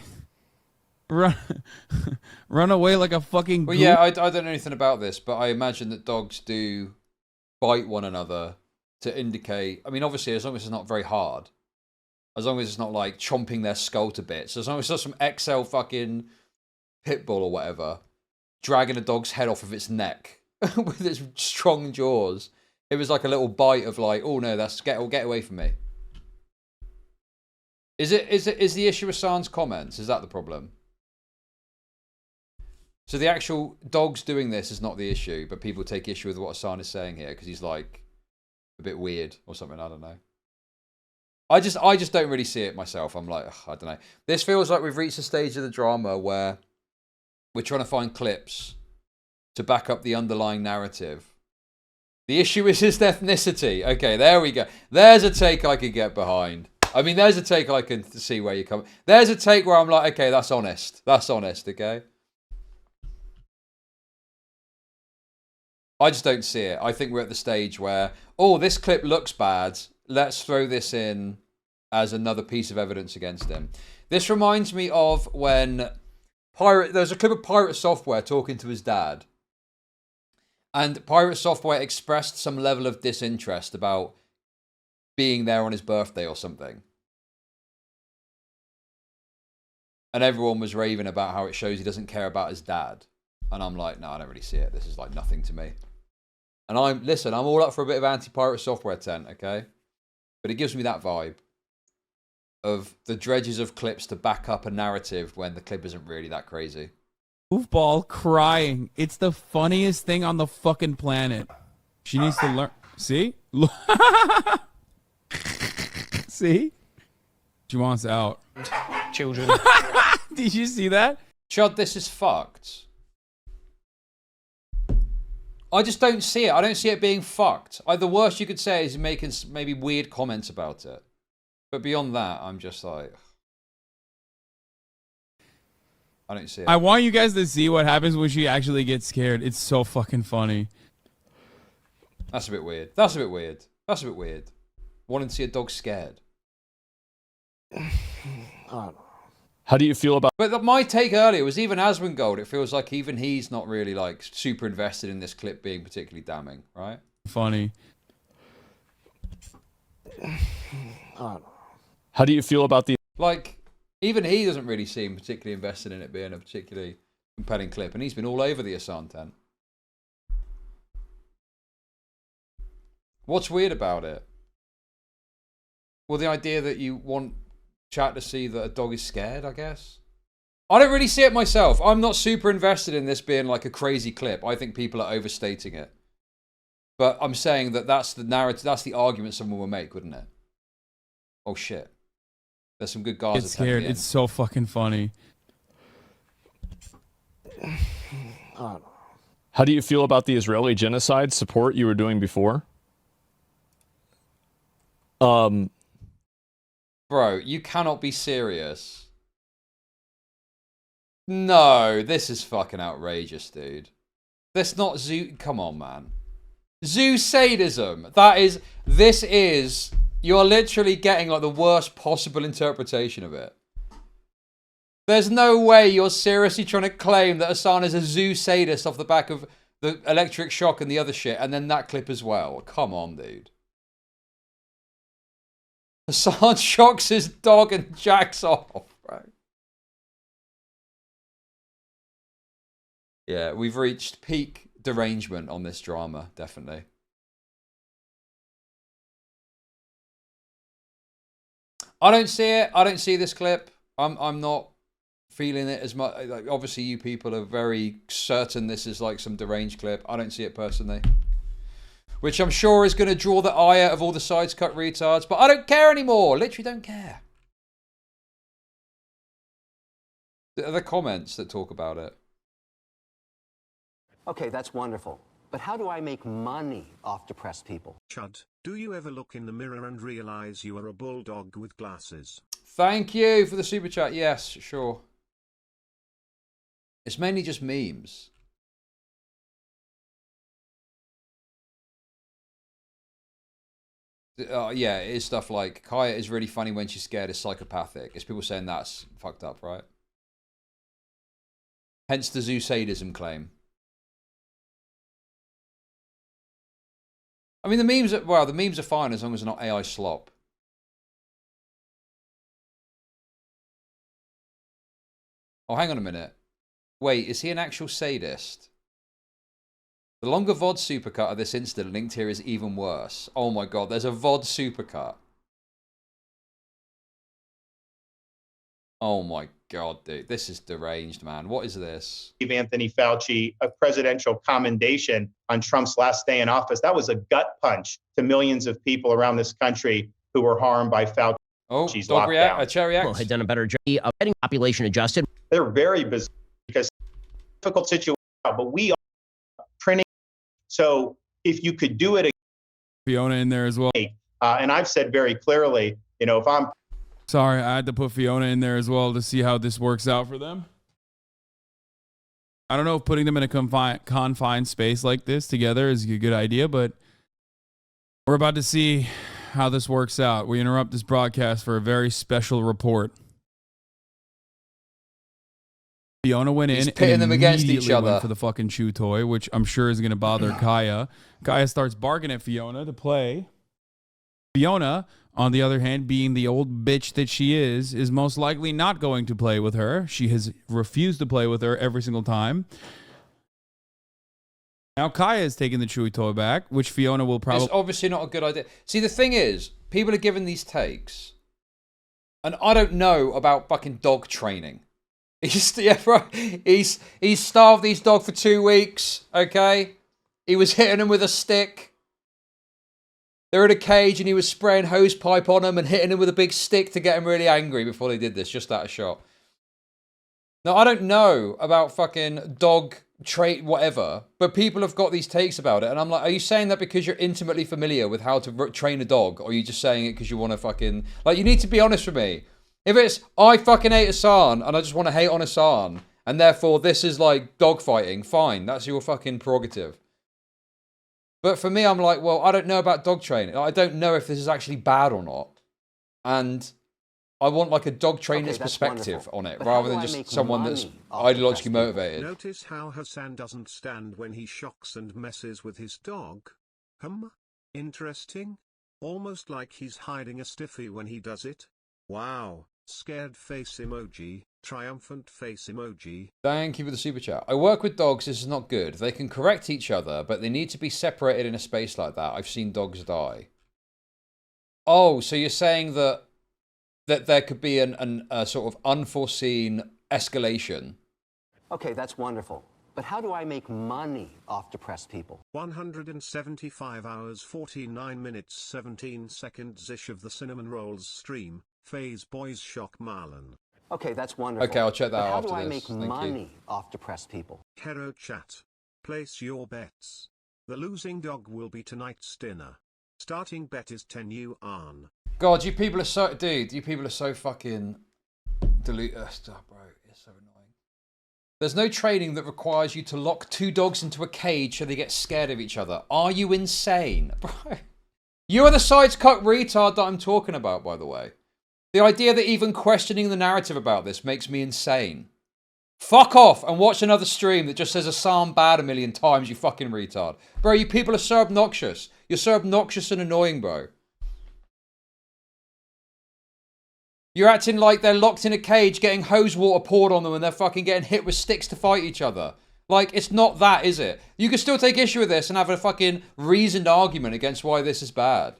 Run away like a fucking Well, goop. yeah, I don't know anything about this, but I imagine that dogs do bite one another to indicate... I mean, obviously, as long as it's not very hard. As long as it's not, like, chomping their skull to bits. As long as it's not some XL fucking pit bull or whatever dragging a dog's head off of its neck with its strong jaws. It was like a little bite of like, oh no, that's get away from me. Is the issue with Hasan's comments? Is that the problem? So the actual dogs doing this is not the issue, but people take issue with what Hasan is saying here because he's like a bit weird or something. I don't know. I just don't really see it myself. I'm like, ugh, I don't know. This feels like we've reached a stage of the drama where we're trying to find clips to back up the underlying narrative. The issue is his ethnicity. Okay, there we go. There's a take I could get behind. I mean, there's a take I can see where you come. There's a take where I'm like, okay, that's honest. That's honest, okay? I just don't see it. I think we're at the stage where, oh, this clip looks bad. Let's throw this in as another piece of evidence against him. This reminds me of when there's a clip of Pirate Software talking to his dad. And Pirate Software expressed some level of disinterest about being there on his birthday or something. And everyone was raving about how it shows he doesn't care about his dad. And I'm like, no, I don't really see it. This is like nothing to me. And I'm all up for a bit of anti-Pirate Software tent, okay? But it gives me that vibe of the dredges of clips to back up a narrative when the clip isn't really that crazy. Goofball crying. It's the funniest thing on the fucking planet. She needs to learn. See? See? She wants out. Children. Did you see that? Chud, this is fucked. I just don't see it. I don't see it being fucked. The worst you could say is making maybe weird comments about it. But beyond that, I'm just like... I don't see it. I want you guys to see what happens when she actually gets scared. It's so fucking funny. That's a bit weird. That's a bit weird. That's a bit weird. Wanting to see a dog scared. How do you feel about... But my take earlier was even Asmongold, it feels like even he's not really like super invested in this clip being particularly damning, right? Funny. How do you feel about the... Like, even he doesn't really seem particularly invested in it being a particularly compelling clip, and he's been all over the Hasan tent. What's weird about it? Well, the idea that you want chat to see that a dog is scared, I guess. I don't really see it myself. I'm not super invested in this being like a crazy clip. I think people are overstating it. But I'm saying that that's the narrative, that's the argument someone would make, wouldn't it? Oh shit. There's some good guys. It's scared. It's so fucking funny. How How do you feel about the Israeli genocide support you were doing before? Bro, you cannot be serious. No, this is fucking outrageous, dude. That's not zoo. Come on, man. Zoo sadism. This is. You're literally getting like the worst possible interpretation of it. There's no way you're seriously trying to claim that Hasan is a zoo sadist off the back of the electric shock and the other shit, and then that clip as well. Come on, dude. Hasan shocks his dog and jacks off, bro. Yeah, we've reached peak derangement on this drama, definitely. I don't see it. I don't see this clip. I'm not feeling it as much. Like, obviously, you people are very certain this is like some deranged clip. I don't see it personally. Which I'm sure is going to draw the ire of all the sides cut retards. But I don't care anymore. Literally don't care. Are the comments that talk about it? Okay, that's wonderful. But how do I make money off depressed people? Chud, do you ever look in the mirror and realize you are a bulldog with glasses? Thank you for the super chat. Yes, sure. It's mainly just memes. Yeah, it is stuff like Kaya is really funny when she's scared, is psychopathic. It's people saying that's fucked up, right? Hence the zoo sadism claim. I mean, the memes are fine as long as they're not AI slop. Oh, hang on a minute. Wait, is he an actual sadist? The longer VOD supercut of this incident linked here is even worse. Oh my god, there's a VOD supercut. Oh my god, dude. This is deranged, man. What is this? Give Anthony Fauci a presidential commendation on Trump's last day in office. That was a gut punch to millions of people around this country who were harmed by Fauci's lockdown. Well, had done a better job of getting population adjusted. They're very bizarre because difficult situation, but we are printing. So if you could do it again, Fiona in there as well. And I've said very clearly, you know, if I'm Sorry, I had to put Fiona in there as well to see how this works out for them. I don't know if putting them in a confined space like this together is a good idea, but we're about to see how this works out. We interrupt this broadcast for a very special report. Fiona went in and them against each immediately other went for the fucking chew toy, which I'm sure is going to bother Kaya. Kaya starts barking at Fiona to play. Fiona, on the other hand, being the old bitch that she is most likely not going to play with her. She has refused to play with her every single time. Now Kaya is taking the chewy toy back, which Fiona will probably... It's obviously not a good idea. See, the thing is, people are given these takes, and I don't know about fucking dog training. He's starved these dogs for 2 weeks, okay? He was hitting them with a stick. They're in a cage and he was spraying hose pipe on them and hitting them with a big stick to get them really angry before they did this, just out of shot. Now, I don't know about fucking dog trait, whatever, but people have got these takes about it. And I'm like, are you saying that because you're intimately familiar with how to train a dog? Or are you just saying it because you want to fucking... Like, you need to be honest with me. If it's, I fucking hate Hasan and I just want to hate on Hasan, and therefore this is like dog fighting, fine, that's your fucking prerogative. But for me, I'm like, well, I don't know about dog training. I don't know if this is actually bad or not. And I want like a dog trainer's perspective on it, rather than just someone that's ideologically motivated. Notice how Hasan doesn't stand when he shocks and messes with his dog? Interesting. Almost like he's hiding a stiffy when he does it. Wow. Scared face emoji. Triumphant face emoji. Thank you for the super chat. I work with dogs. This is not good. They can correct each other, but they need to be separated in a space like that. I've seen dogs die. Oh, so you're saying that there could be a sort of unforeseen escalation. Okay, that's wonderful. But how do I make money off depressed people? 175 hours 49 minutes 17 seconds-ish of the Cinnamon Rolls stream. Phase Boys Shock Marlon. Okay, that's wonderful. Okay, I'll check that but out after how do I this. make Thank money you. off depressed people? Hero chat. Place your bets. The losing dog will be tonight's dinner. Starting bet is 10 yuan. God, you people are so... Dude, you people are so fucking... bro, it's so annoying. There's no training that requires you to lock 2 dogs into a cage so they get scared of each other. Are you insane? Bro. You are the sides-cut retard that I'm talking about, by the way. The idea that even questioning the narrative about this makes me insane. Fuck off and watch another stream that just says Hasan bad a million times, you fucking retard. Bro, you people are so obnoxious. You're so obnoxious and annoying, bro. You're acting like they're locked in a cage getting hose water poured on them and they're fucking getting hit with sticks to fight each other. Like, it's not that, is it? You can still take issue with this and have a fucking reasoned argument against why this is bad.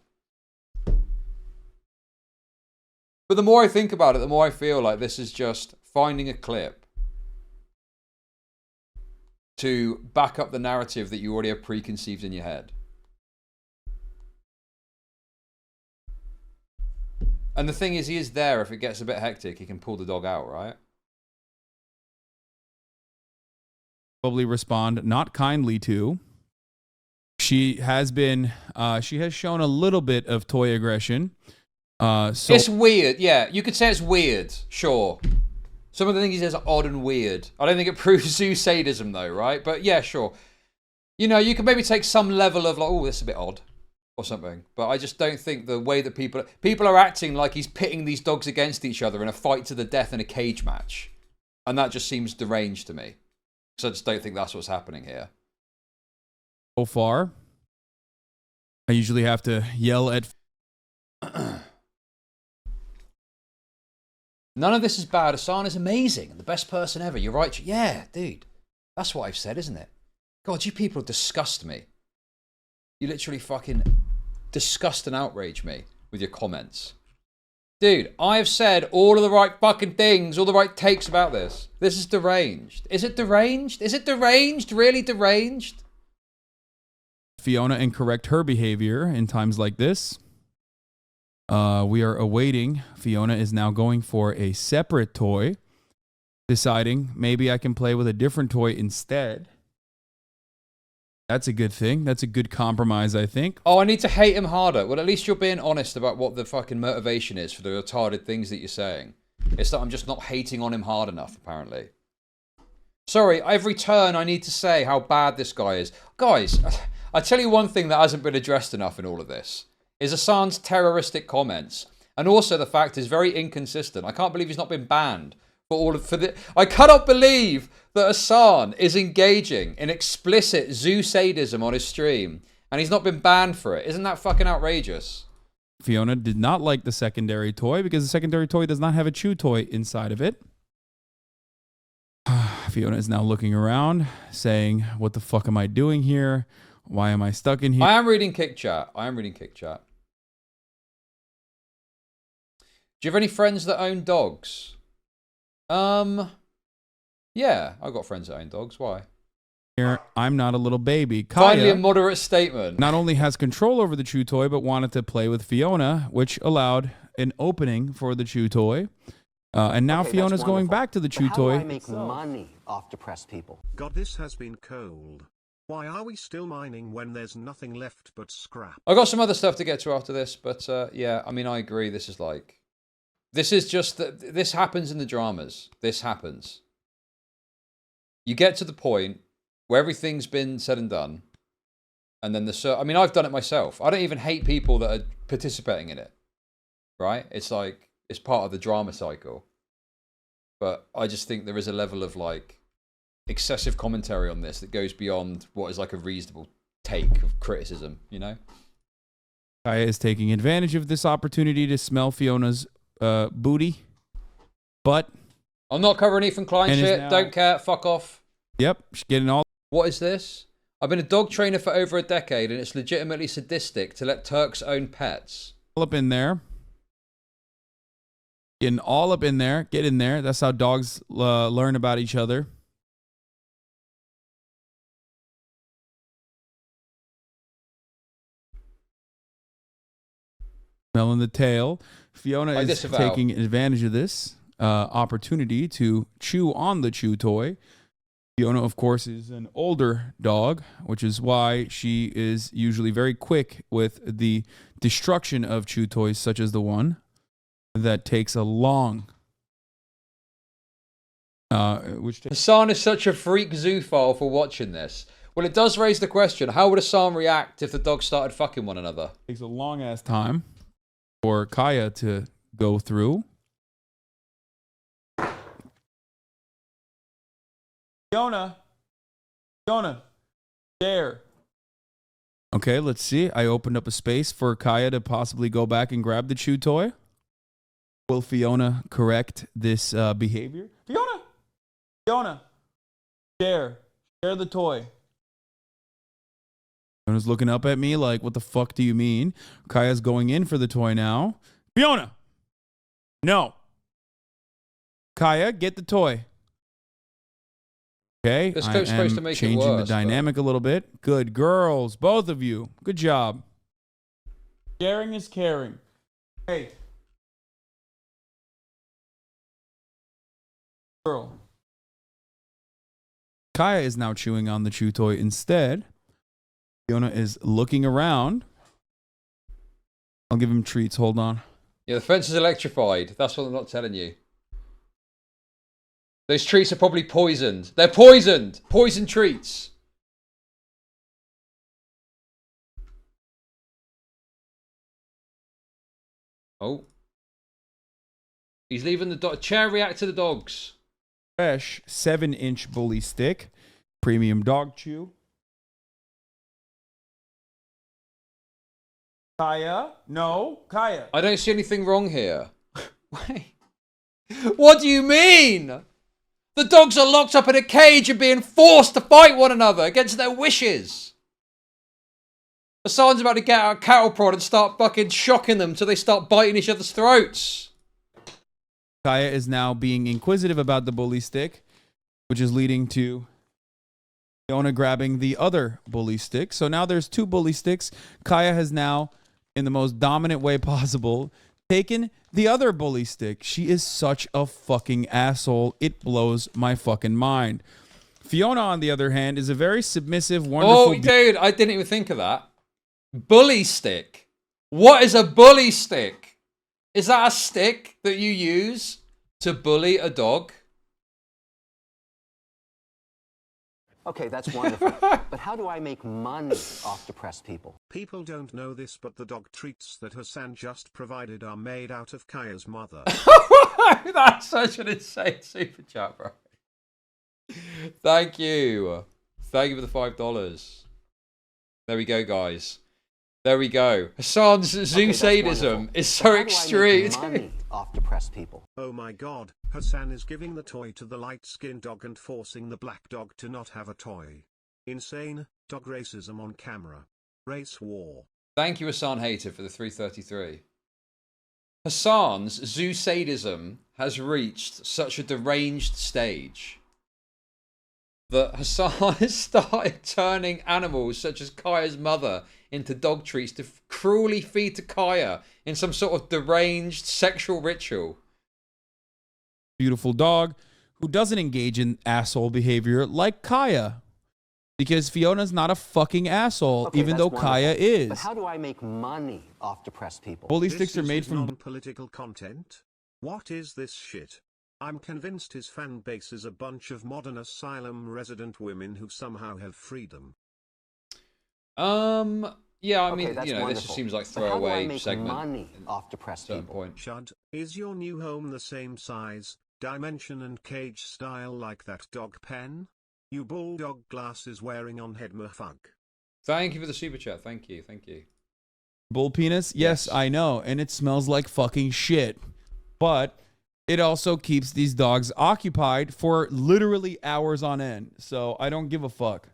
But the more I think about it, the more I feel like this is just finding a clip to back up the narrative that you already have preconceived in your head. And the thing is, he is there. If it gets a bit hectic, he can pull the dog out, right? Probably respond not kindly to. She has been, she has shown a little bit of toy aggression. So it's weird, yeah. You could say it's weird, sure. Some of the things he says are odd and weird. I don't think it proves zoo sadism though, right? But yeah, sure. You know, you can maybe take some level of like, oh, this is a bit odd or something. But I just don't think the way that people are acting like he's pitting these dogs against each other in a fight to the death in a cage match. And that just seems deranged to me. So I just don't think that's what's happening here. So far, I usually have to yell at... None of this is bad. Hasan is amazing and the best person ever. You're right. Yeah, dude. That's what I've said, isn't it? God, you people disgust me. You literally fucking disgust and outrage me with your comments. Dude, I have said all of the right fucking things, all the right takes about this. This is deranged. Is it deranged? Is it deranged? Really deranged? Fiona and correct her behavior in times like this. We are awaiting. Fiona is now going for a separate toy, deciding maybe I can play with a different toy instead. That's a good thing. That's a good compromise, I think. Oh, I need to hate him harder. Well, at least you're being honest about what the fucking motivation is for the retarded things that you're saying. It's that I'm just not hating on him hard enough, apparently. Sorry, every turn I need to say how bad this guy is. Guys, I tell you one thing that hasn't been addressed enough in all of this. Is Hasan's terroristic comments. And also the fact is very inconsistent. I can't believe he's not been banned I cannot believe that Hasan is engaging in explicit zoo sadism on his stream and he's not been banned for it. Isn't that fucking outrageous? Fiona did not like the secondary toy because the secondary toy does not have a chew toy inside of it. Fiona is now looking around saying, what the fuck am I doing here? Why am I stuck in here? I am reading Kick Chat. Do you have any friends that own dogs? Yeah, I've got friends that own dogs. Why? Here, I'm not a little baby. Kaya finally a moderate statement. Not only has control over the chew toy, but wanted to play with Fiona, which allowed an opening for the chew toy. And now Fiona's going back to the chew toy. How do I make money off depressed people? God, this has been cold. Why are we still mining when there's nothing left but scrap? I've got some other stuff to get to after this, but yeah, I mean, I agree. This is just that this happens in the dramas. This happens. You get to the point where everything's been said and done, and then I mean, I've done it myself. I don't even hate people that are participating in it, right? It's like, it's part of the drama cycle. But I just think there is a level of like excessive commentary on this that goes beyond what is like a reasonable take of criticism, you know? Kaya is taking advantage of this opportunity to smell Fiona's booty, but I'm not covering Ethan Klein shit. Don't care. Fuck off. Yep, she's getting all. What is this? I've been a dog trainer for over a decade, and it's legitimately sadistic to let Turks own pets. All up in there. Getting all up in there. Get in there. That's how dogs learn about each other. Smelling the tail. Fiona is taking advantage of this opportunity to chew on the chew toy. Fiona, of course, is an older dog, which is why she is usually very quick with the destruction of chew toys, such as the one that takes a long. Hasan is such a freak zoophile for watching this. Well, it does raise the question: how would Hasan react if the dogs started fucking one another? Takes a long ass time for Kaya to go through. Fiona, there. Okay, let's see. I opened up a space for Kaya to possibly go back and grab the chew toy. Will Fiona correct this behavior? Fiona, share the toy. Fiona's looking up at me like, what the fuck do you mean? Kaya's going in for the toy now. Fiona, no. Kaya, get the toy. Okay, This I clip's supposed to am make it changing the worse, dynamic a little bit. Good girls, both of you. Good job. Sharing is caring. Hey. Girl. Kaya is now chewing on the chew toy instead. Fiona is looking around. I'll give him treats. Hold on. Yeah, the fence is electrified. That's what I'm not telling you. Those treats are probably poisoned. They're poisoned. Poison treats. Oh. He's leaving the dog. Chair react to the dogs. Fresh 7-inch bully stick. Premium dog chew. Kaya? No. Kaya. I don't see anything wrong here. Wait. What do you mean? The dogs are locked up in a cage and being forced to fight one another against their wishes. Hasan's about to get out a cattle prod and start fucking shocking them till they start biting each other's throats. Kaya is now being inquisitive about the bully stick, which is leading to Fiona grabbing the other bully stick. So now there's 2 bully sticks. Kaya has now, in the most dominant way possible, taken the other bully stick. She is such a fucking asshole. It blows my fucking mind. Fiona, on the other hand, is a very submissive, wonderful... Oh, dude, I didn't even think of that. Bully stick. What is a bully stick? Is that a stick that you use to bully a dog? Okay, that's wonderful. But how do I make money off depressed people? People don't know this, but the dog treats that Hasan just provided are made out of Kaya's mother. That's such an insane super chat, bro. Thank you. Thank you for the $5. There we go, guys. There we go. Hasan's zoo sadism is so extreme. Money off depressed people. Oh my god, Hasan is giving the toy to the light-skinned dog and forcing the black dog to not have a toy. Insane, dog racism on camera. Race war. Thank you, Hasan Hater, for the 333. Hasan's zoo sadism has reached such a deranged stage that Hasan has started turning animals such as Kaya's mother into dog treats to cruelly feed to Kaya in some sort of deranged sexual ritual. Beautiful dog who doesn't engage in asshole behavior like Kaya. Because Fiona's not a fucking asshole, Okay, even though wonderful. Kaya is. But how do I make money off depressed people? Bully sticks are made This is from... non-political content? What is this shit? I'm convinced his fan base is a bunch of modern asylum resident women who somehow have freedom. Yeah, I Okay, mean, that's you know, this wonderful. just seems like But how do I throwaway make segment. money off depressed people? Point. CHud, is your new home the same size, dimension and cage style like that dog pen? You bulldog glasses wearing on head motherfuck. Thank you for the super chat. Thank you. Thank you. Bull penis? Yes, I know. And it smells like fucking shit. But it also keeps these dogs occupied for literally hours on end. So I don't give a fuck.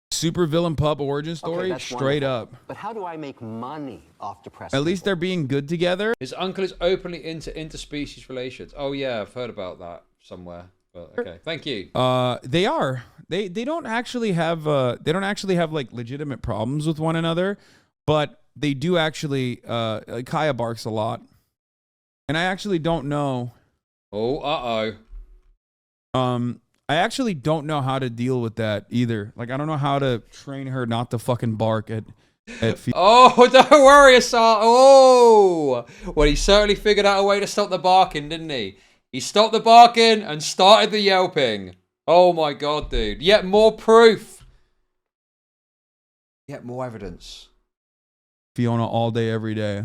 Super villain pup origin story, that's straight wonderful. up. But how do I make money off depressed At least they're being good together. His uncle is openly into interspecies relations. Oh yeah, I've heard about that somewhere. But okay, thank you. They are. They don't actually have like legitimate problems with one another, but they do actually. Kaya barks a lot. And I actually don't know. Oh, I actually don't know how to deal with that either. Like, I don't know how to train her not to fucking bark at Oh, don't worry, Hasan. Oh, well, he certainly figured out a way to stop the barking, didn't he? He stopped the barking and started the yelping. Oh my god, dude. Yet more proof. Yet more evidence. Fiona all day, every day.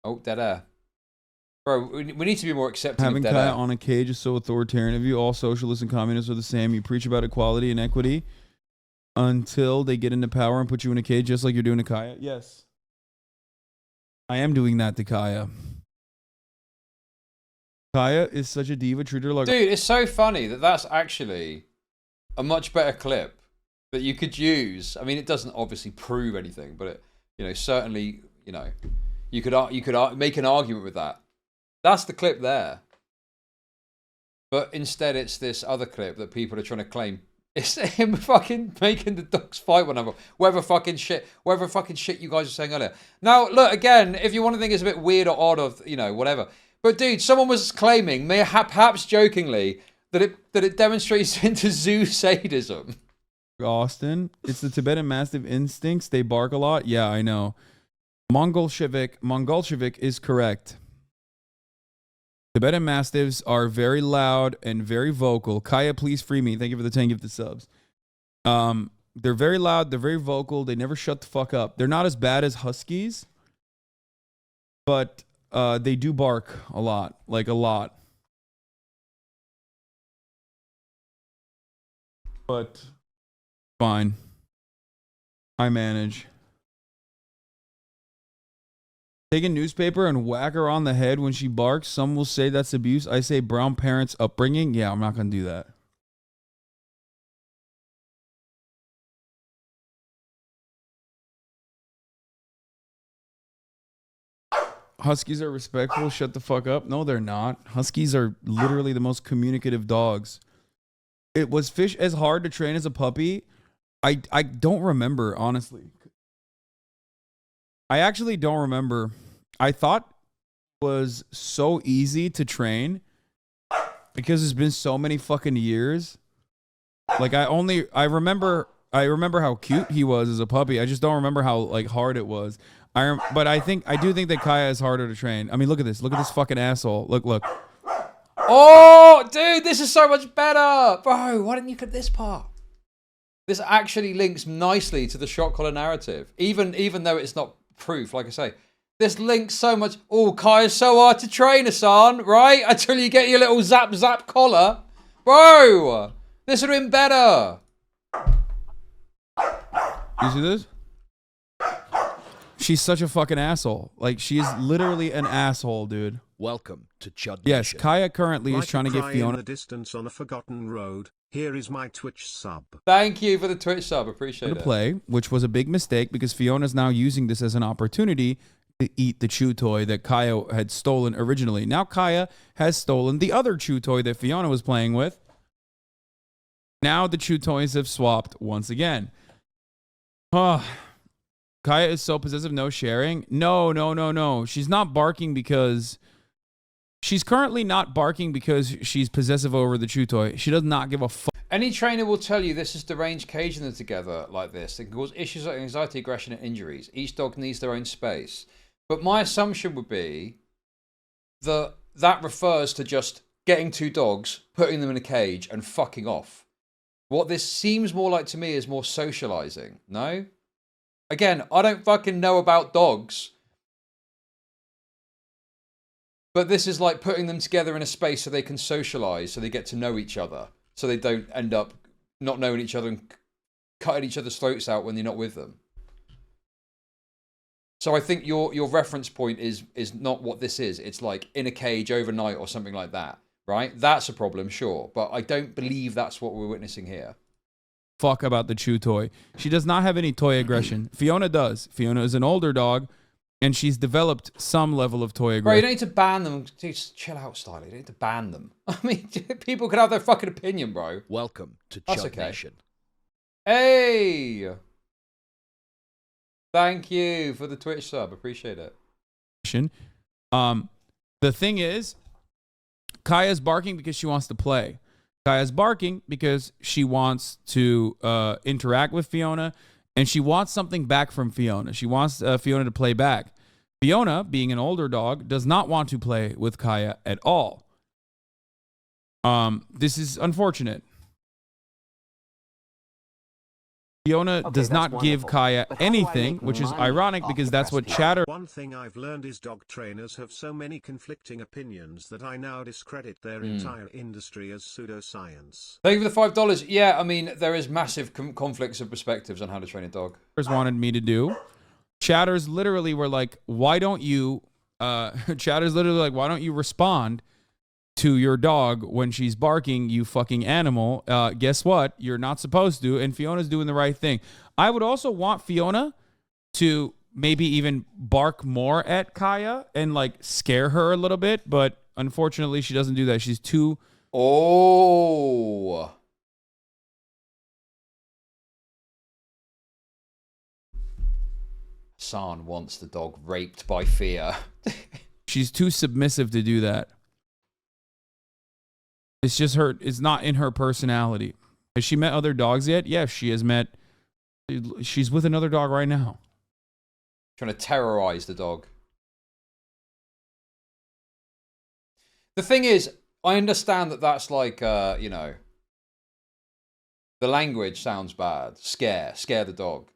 Oh, dead air. Bro, we need to be more accepting Having of dead Kaya air. on a cage is so authoritarian of you. All socialists and communists are the same. You preach about equality and equity until they get into power and put you in a cage just like you're doing to Kaya. Yes. I am doing that to Kaya. Kaya is such a diva. Treat her like... Dude, it's so funny that that's actually a much better clip that you could use. I mean, it doesn't obviously prove anything, but it, you know, certainly, you know, you could make an argument with that. That's the clip there. But instead, it's this other clip that people are trying to claim. It's him fucking making the dogs fight one another. Whatever fucking shit you guys were saying earlier. Now, look, again, if you want to think it's a bit weird or odd or, you know, whatever. But dude, someone was claiming, perhaps jokingly, that it demonstrates into zoo sadism. Austin, it's the Tibetan Mastiff instincts. They bark a lot. Yeah, I know. Mongolshevik is correct. Tibetan Mastiffs are very loud and very vocal. Kaya, please free me. Thank you for the 10 gifted subs. They're very loud. They're very vocal. They never shut the fuck up. They're not as bad as Huskies, but they do bark a lot. Like a lot. But fine. I manage. Take a newspaper and whack her on the head when she barks. Some will say that's abuse. I say brown parents' upbringing. Yeah, I'm not going to do that. Huskies are respectful. Shut the fuck up. No, they're not. Huskies are literally the most communicative dogs. It was Fish as hard to train as a puppy. I don't remember, honestly. I actually don't remember. I thought it was so easy to train because it's been so many fucking years. Like I remember how cute he was as a puppy. I just don't remember how like hard it was. But I do think that Kaya is harder to train. I mean, look at this. Look at this fucking asshole. Look. Oh, dude, this is so much better. Bro, why didn't you cut this part? This actually links nicely to the shot collar narrative. Even though it's not proof, like I say. This links so much. Oh, Kaya's so hard to train, Hasan, right? Until you get your little zap collar. Bro, this would have been better. You see this? She's such a fucking asshole. Like, she is literally an asshole, dude. Welcome to CHud. Yes, Kaya currently is trying to get Fiona. In the distance on a forgotten road. Here is my Twitch sub. Thank you for the Twitch sub. Appreciate it. To play, which was a big mistake because Fiona's now using this as an opportunity to eat the chew toy that Kaya had stolen originally. Now Kaya has stolen the other chew toy that Fiona was playing with. Now the chew toys have swapped once again. Kaya is so possessive, no sharing. No. She's not barking because... She's currently not barking because she's possessive over the chew toy. She does not give a fuck. Any trainer will tell you this is deranged caging them together like this. It can cause issues like anxiety, aggression, and injuries. Each dog needs their own space. But my assumption would be that refers to just getting two dogs, putting them in a cage, and fucking off. What this seems more like to me is more socializing. No? Again, I don't fucking know about dogs. But this is like putting them together in a space so they can socialize, so they get to know each other, so they don't end up not knowing each other and cutting each other's throats out when you're not with them. So I think your reference point is not what this is. It's like in a cage overnight or something like that, right? That's a problem, sure. But I don't believe that's what we're witnessing here. Fuck about the chew toy. She does not have any toy aggression. Fiona does. Fiona is an older dog. And she's developed some level of toy aggression. Bro, you don't need to ban them. Just chill out, Styler. You don't need to ban them. I mean, people can have their fucking opinion, bro. Welcome to That's CHud okay. Nation. Hey! Thank you for the Twitch sub. Appreciate it. The thing is, Kaya's barking because she wants to play. Kaya's barking because she wants to interact with Fiona, and she wants something back from Fiona. She wants Fiona to play back. Fiona, being an older dog, does not want to play with Kaya at all. This is unfortunate. Fiona does not give Kaya anything, which is ironic because that's what chatter. One thing I've learned is dog trainers have so many conflicting opinions that I now discredit their entire industry as pseudoscience. Thank you for the $5. Yeah, I mean, there is massive conflicts of perspectives on how to train a dog. Wanted me to do. Chatters literally were like, why don't you, chatters literally like, why don't you respond to your dog when she's barking, you fucking animal? Guess what? You're not supposed to, and Fiona's doing the right thing. I would also want Fiona to maybe even bark more at Kaya and like scare her a little bit, but unfortunately she doesn't do that. She's too... Oh... Hasan wants the dog raped by fear. She's too submissive to do that. It's just her. It's not in her personality. Has she met other dogs yet? Yes, she has met. She's with another dog right now. Trying to terrorize the dog. The thing is, I understand that that's like, you know, the language sounds bad. Scare the dog.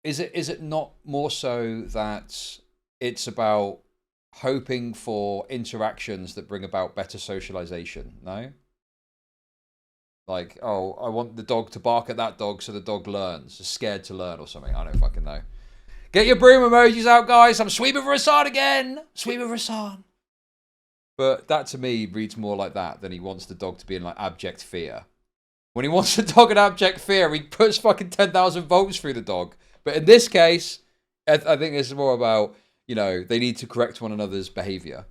Is it not more so that it's about hoping for interactions that bring about better socialization? No? Like, oh, I want the dog to bark at that dog so the dog learns. Is scared to learn or something. I don't fucking know. Get your broom emojis out, guys. I'm sweeping for Hasan again. Sweeping for Hasan. But that to me reads more like that than he wants the dog to be in like abject fear. When he wants the dog in abject fear, he puts fucking 10,000 volts through the dog. But in this case, I think it's more about, you know, they need to correct one another's behavior.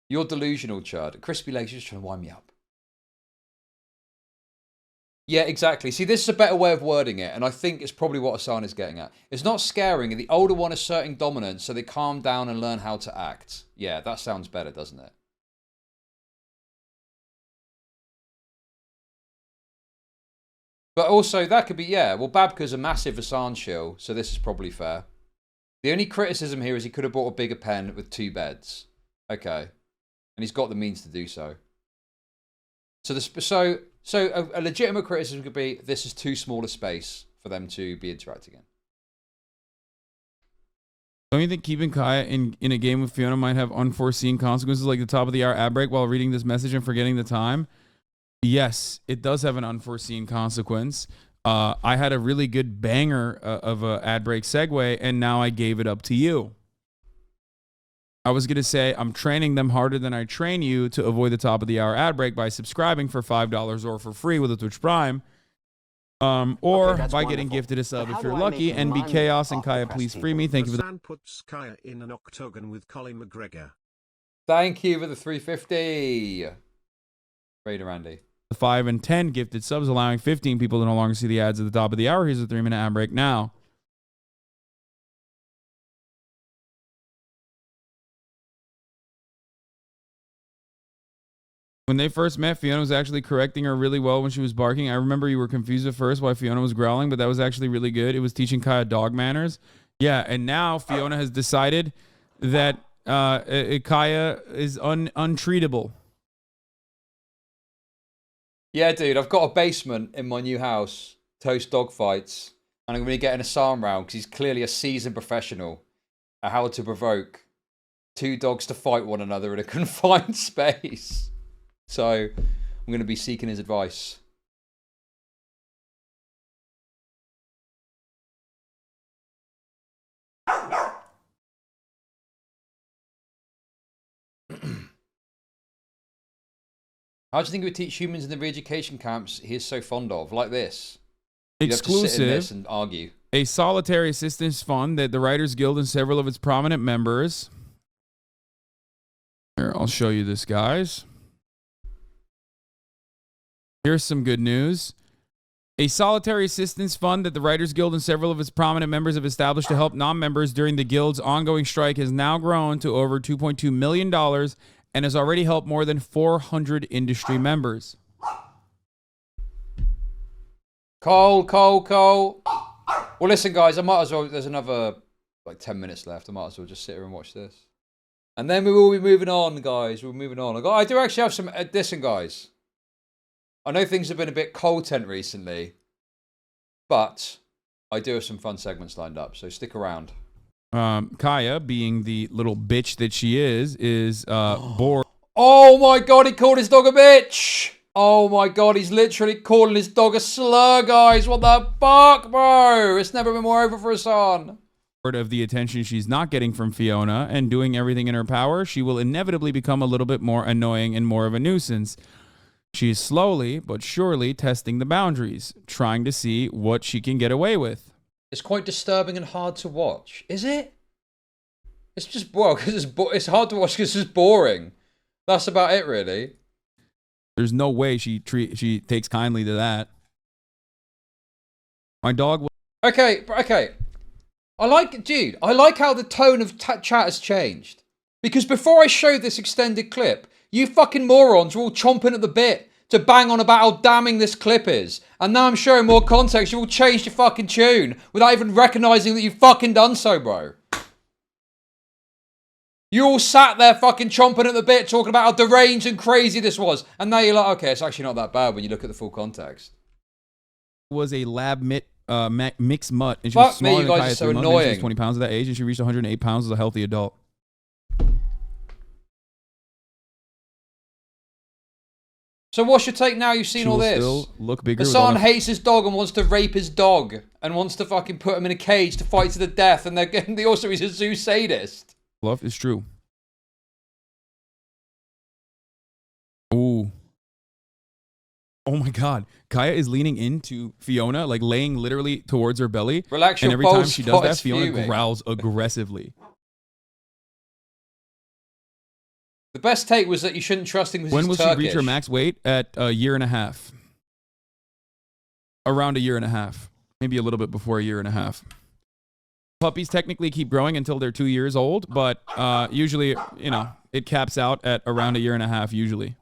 You're delusional, Chud. Crispy Legs, you're just trying to wind me up. Yeah, exactly. See, this is a better way of wording it, and I think it's probably what Hasan is getting at. It's not scaring. The older one asserting dominance, so they calm down and learn how to act. Yeah, that sounds better, doesn't it? But also, that could be, yeah, well, Babka's a massive Hasan shill, so this is probably fair. The only criticism here is he could have bought a bigger pen with 2 beds. Okay. And he's got the means to do so. So a legitimate criticism could be, this is too small a space for them to be interacting in. Don't you think keeping Kaya in a game with Fiona might have unforeseen consequences, like the top of the hour ad break while reading this message and forgetting the time? Yes, it does have an unforeseen consequence. I had a really good banger of a ad break segue, and now I gave it up to you. I was going to say I'm training them harder than I train you to avoid the top of the hour ad break by subscribing for $5 or for free with a Twitch Prime. Or by getting gifted a sub if you're lucky. NB Chaos and Kaya, please free me. Thank you for Hasan puts Kaya in an octagon with Colin McGregor. Thank you for the 350. Raider Randy. 5 and 10 gifted subs, allowing 15 people to no longer see the ads at the top of the hour. Here's a 3-minute ad break now. When they first met, Fiona was actually correcting her really well when she was barking. I remember you were confused at first why Fiona was growling, but that was actually really good. It was teaching Kaya dog manners. Yeah, and now Fiona has decided that Kaya is untreatable. Yeah, dude, I've got a basement in my new house, Toast Dog Fights, and I'm going to be getting Hasan round because he's clearly a seasoned professional at how to provoke 2 dogs to fight one another in a confined space. So I'm going to be seeking his advice. How do you think we teach humans in the re-education camps he is so fond of? Like this. You'd have to sit in this and argue. A solitary assistance fund that the Writers Guild and several of its prominent members... Here, I'll show you this, guys. Here's some good news. A solitary assistance fund that the Writers Guild and several of its prominent members have established to help non-members during the Guild's ongoing strike has now grown to over $2.2 million and has already helped more than 400 industry members. Cole. Well, listen, guys, I might as well. There's another like 10 minutes left. I might as well just sit here and watch this. And then we will be moving on, guys. We're moving on. I do actually have some. Listen, guys. I know things have been a bit content recently, but I do have some fun segments lined up, so stick around. Kaya, being the little bitch that she is bored. Oh my god, he called his dog a bitch! Oh my god, he's literally calling his dog a slur, guys. What the fuck, bro? It's never been more over for Hasan. Of the attention she's not getting from Fiona and doing everything in her power, she will inevitably become a little bit more annoying and more of a nuisance. She is slowly but surely testing the boundaries, trying to see what she can get away with. It's quite disturbing and hard to watch. Is it? It's just, well, because it's hard to watch because it's boring. That's about it, really. There's no way she takes kindly to that. My dog. Okay. I like how the tone of chat has changed. Because before I showed this extended clip, you fucking morons were all chomping at the bit to bang on about how damning this clip is. And now I'm showing more context, you all changed your fucking tune without even recognizing that you've fucking done so, bro. You all sat there fucking chomping at the bit talking about how deranged and crazy this was. And now you're like, okay, it's actually not that bad when you look at the full context. Was a lab mixed mutt. And she Fuck was smaller me, you than guys Kaya are so 3 months. She was annoying. 20 pounds at that age, and she reached 108 pounds as a healthy adult. So what's your take now you've seen all this? Still look bigger. Hasan hates his dog and wants to rape his dog and wants to fucking put him in a cage to fight to the death, and they also he's a zoo sadist. Love is true. Ooh. Oh my god. Kaya is leaning into Fiona, like laying literally towards her belly. Relax your and every time balls, she does that, it's Fiona fuming. growls aggressively. The best take was that you shouldn't trust him because When he's will Turkish. she reach her max weight? At a year and a half. Around a year and a half. Maybe a little bit before a year and a half. Puppies technically keep growing until they're 2 years old, but usually, you know, it caps out at around a year and a half usually.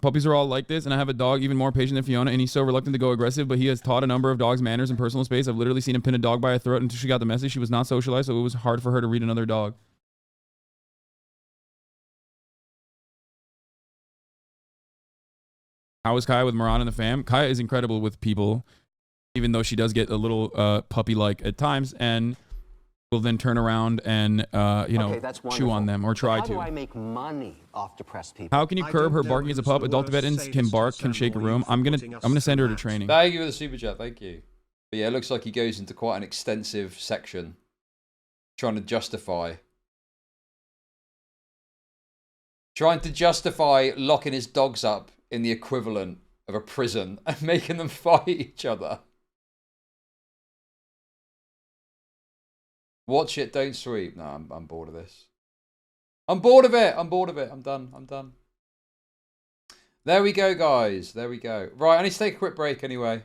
Puppies are all like this, and I have a dog even more patient than Fiona, and he's so reluctant to go aggressive, but he has taught a number of dogs manners and personal space. I've literally seen him pin a dog by a throat until she got the message. She was not socialized, so it was hard for her to read another dog. How is Kaya with Moran and the fam? Kaya is incredible with people, even though she does get a little puppy-like at times, and will then turn around and chew on them or try How to. do I make money off depressed people? How can you curb her barking as a pup? Adult Tibetans can bark, can shake a room. I'm gonna send her to training. Thank you for the super chat, thank you. But yeah, it looks like he goes into quite an extensive section trying to justify locking his dogs up in the equivalent of a prison and making them fight each other. Watch it, don't sweep. No, I'm bored of this. I'm bored of it. I'm done. There we go, guys. There we go. Right, I need to take a quick break anyway.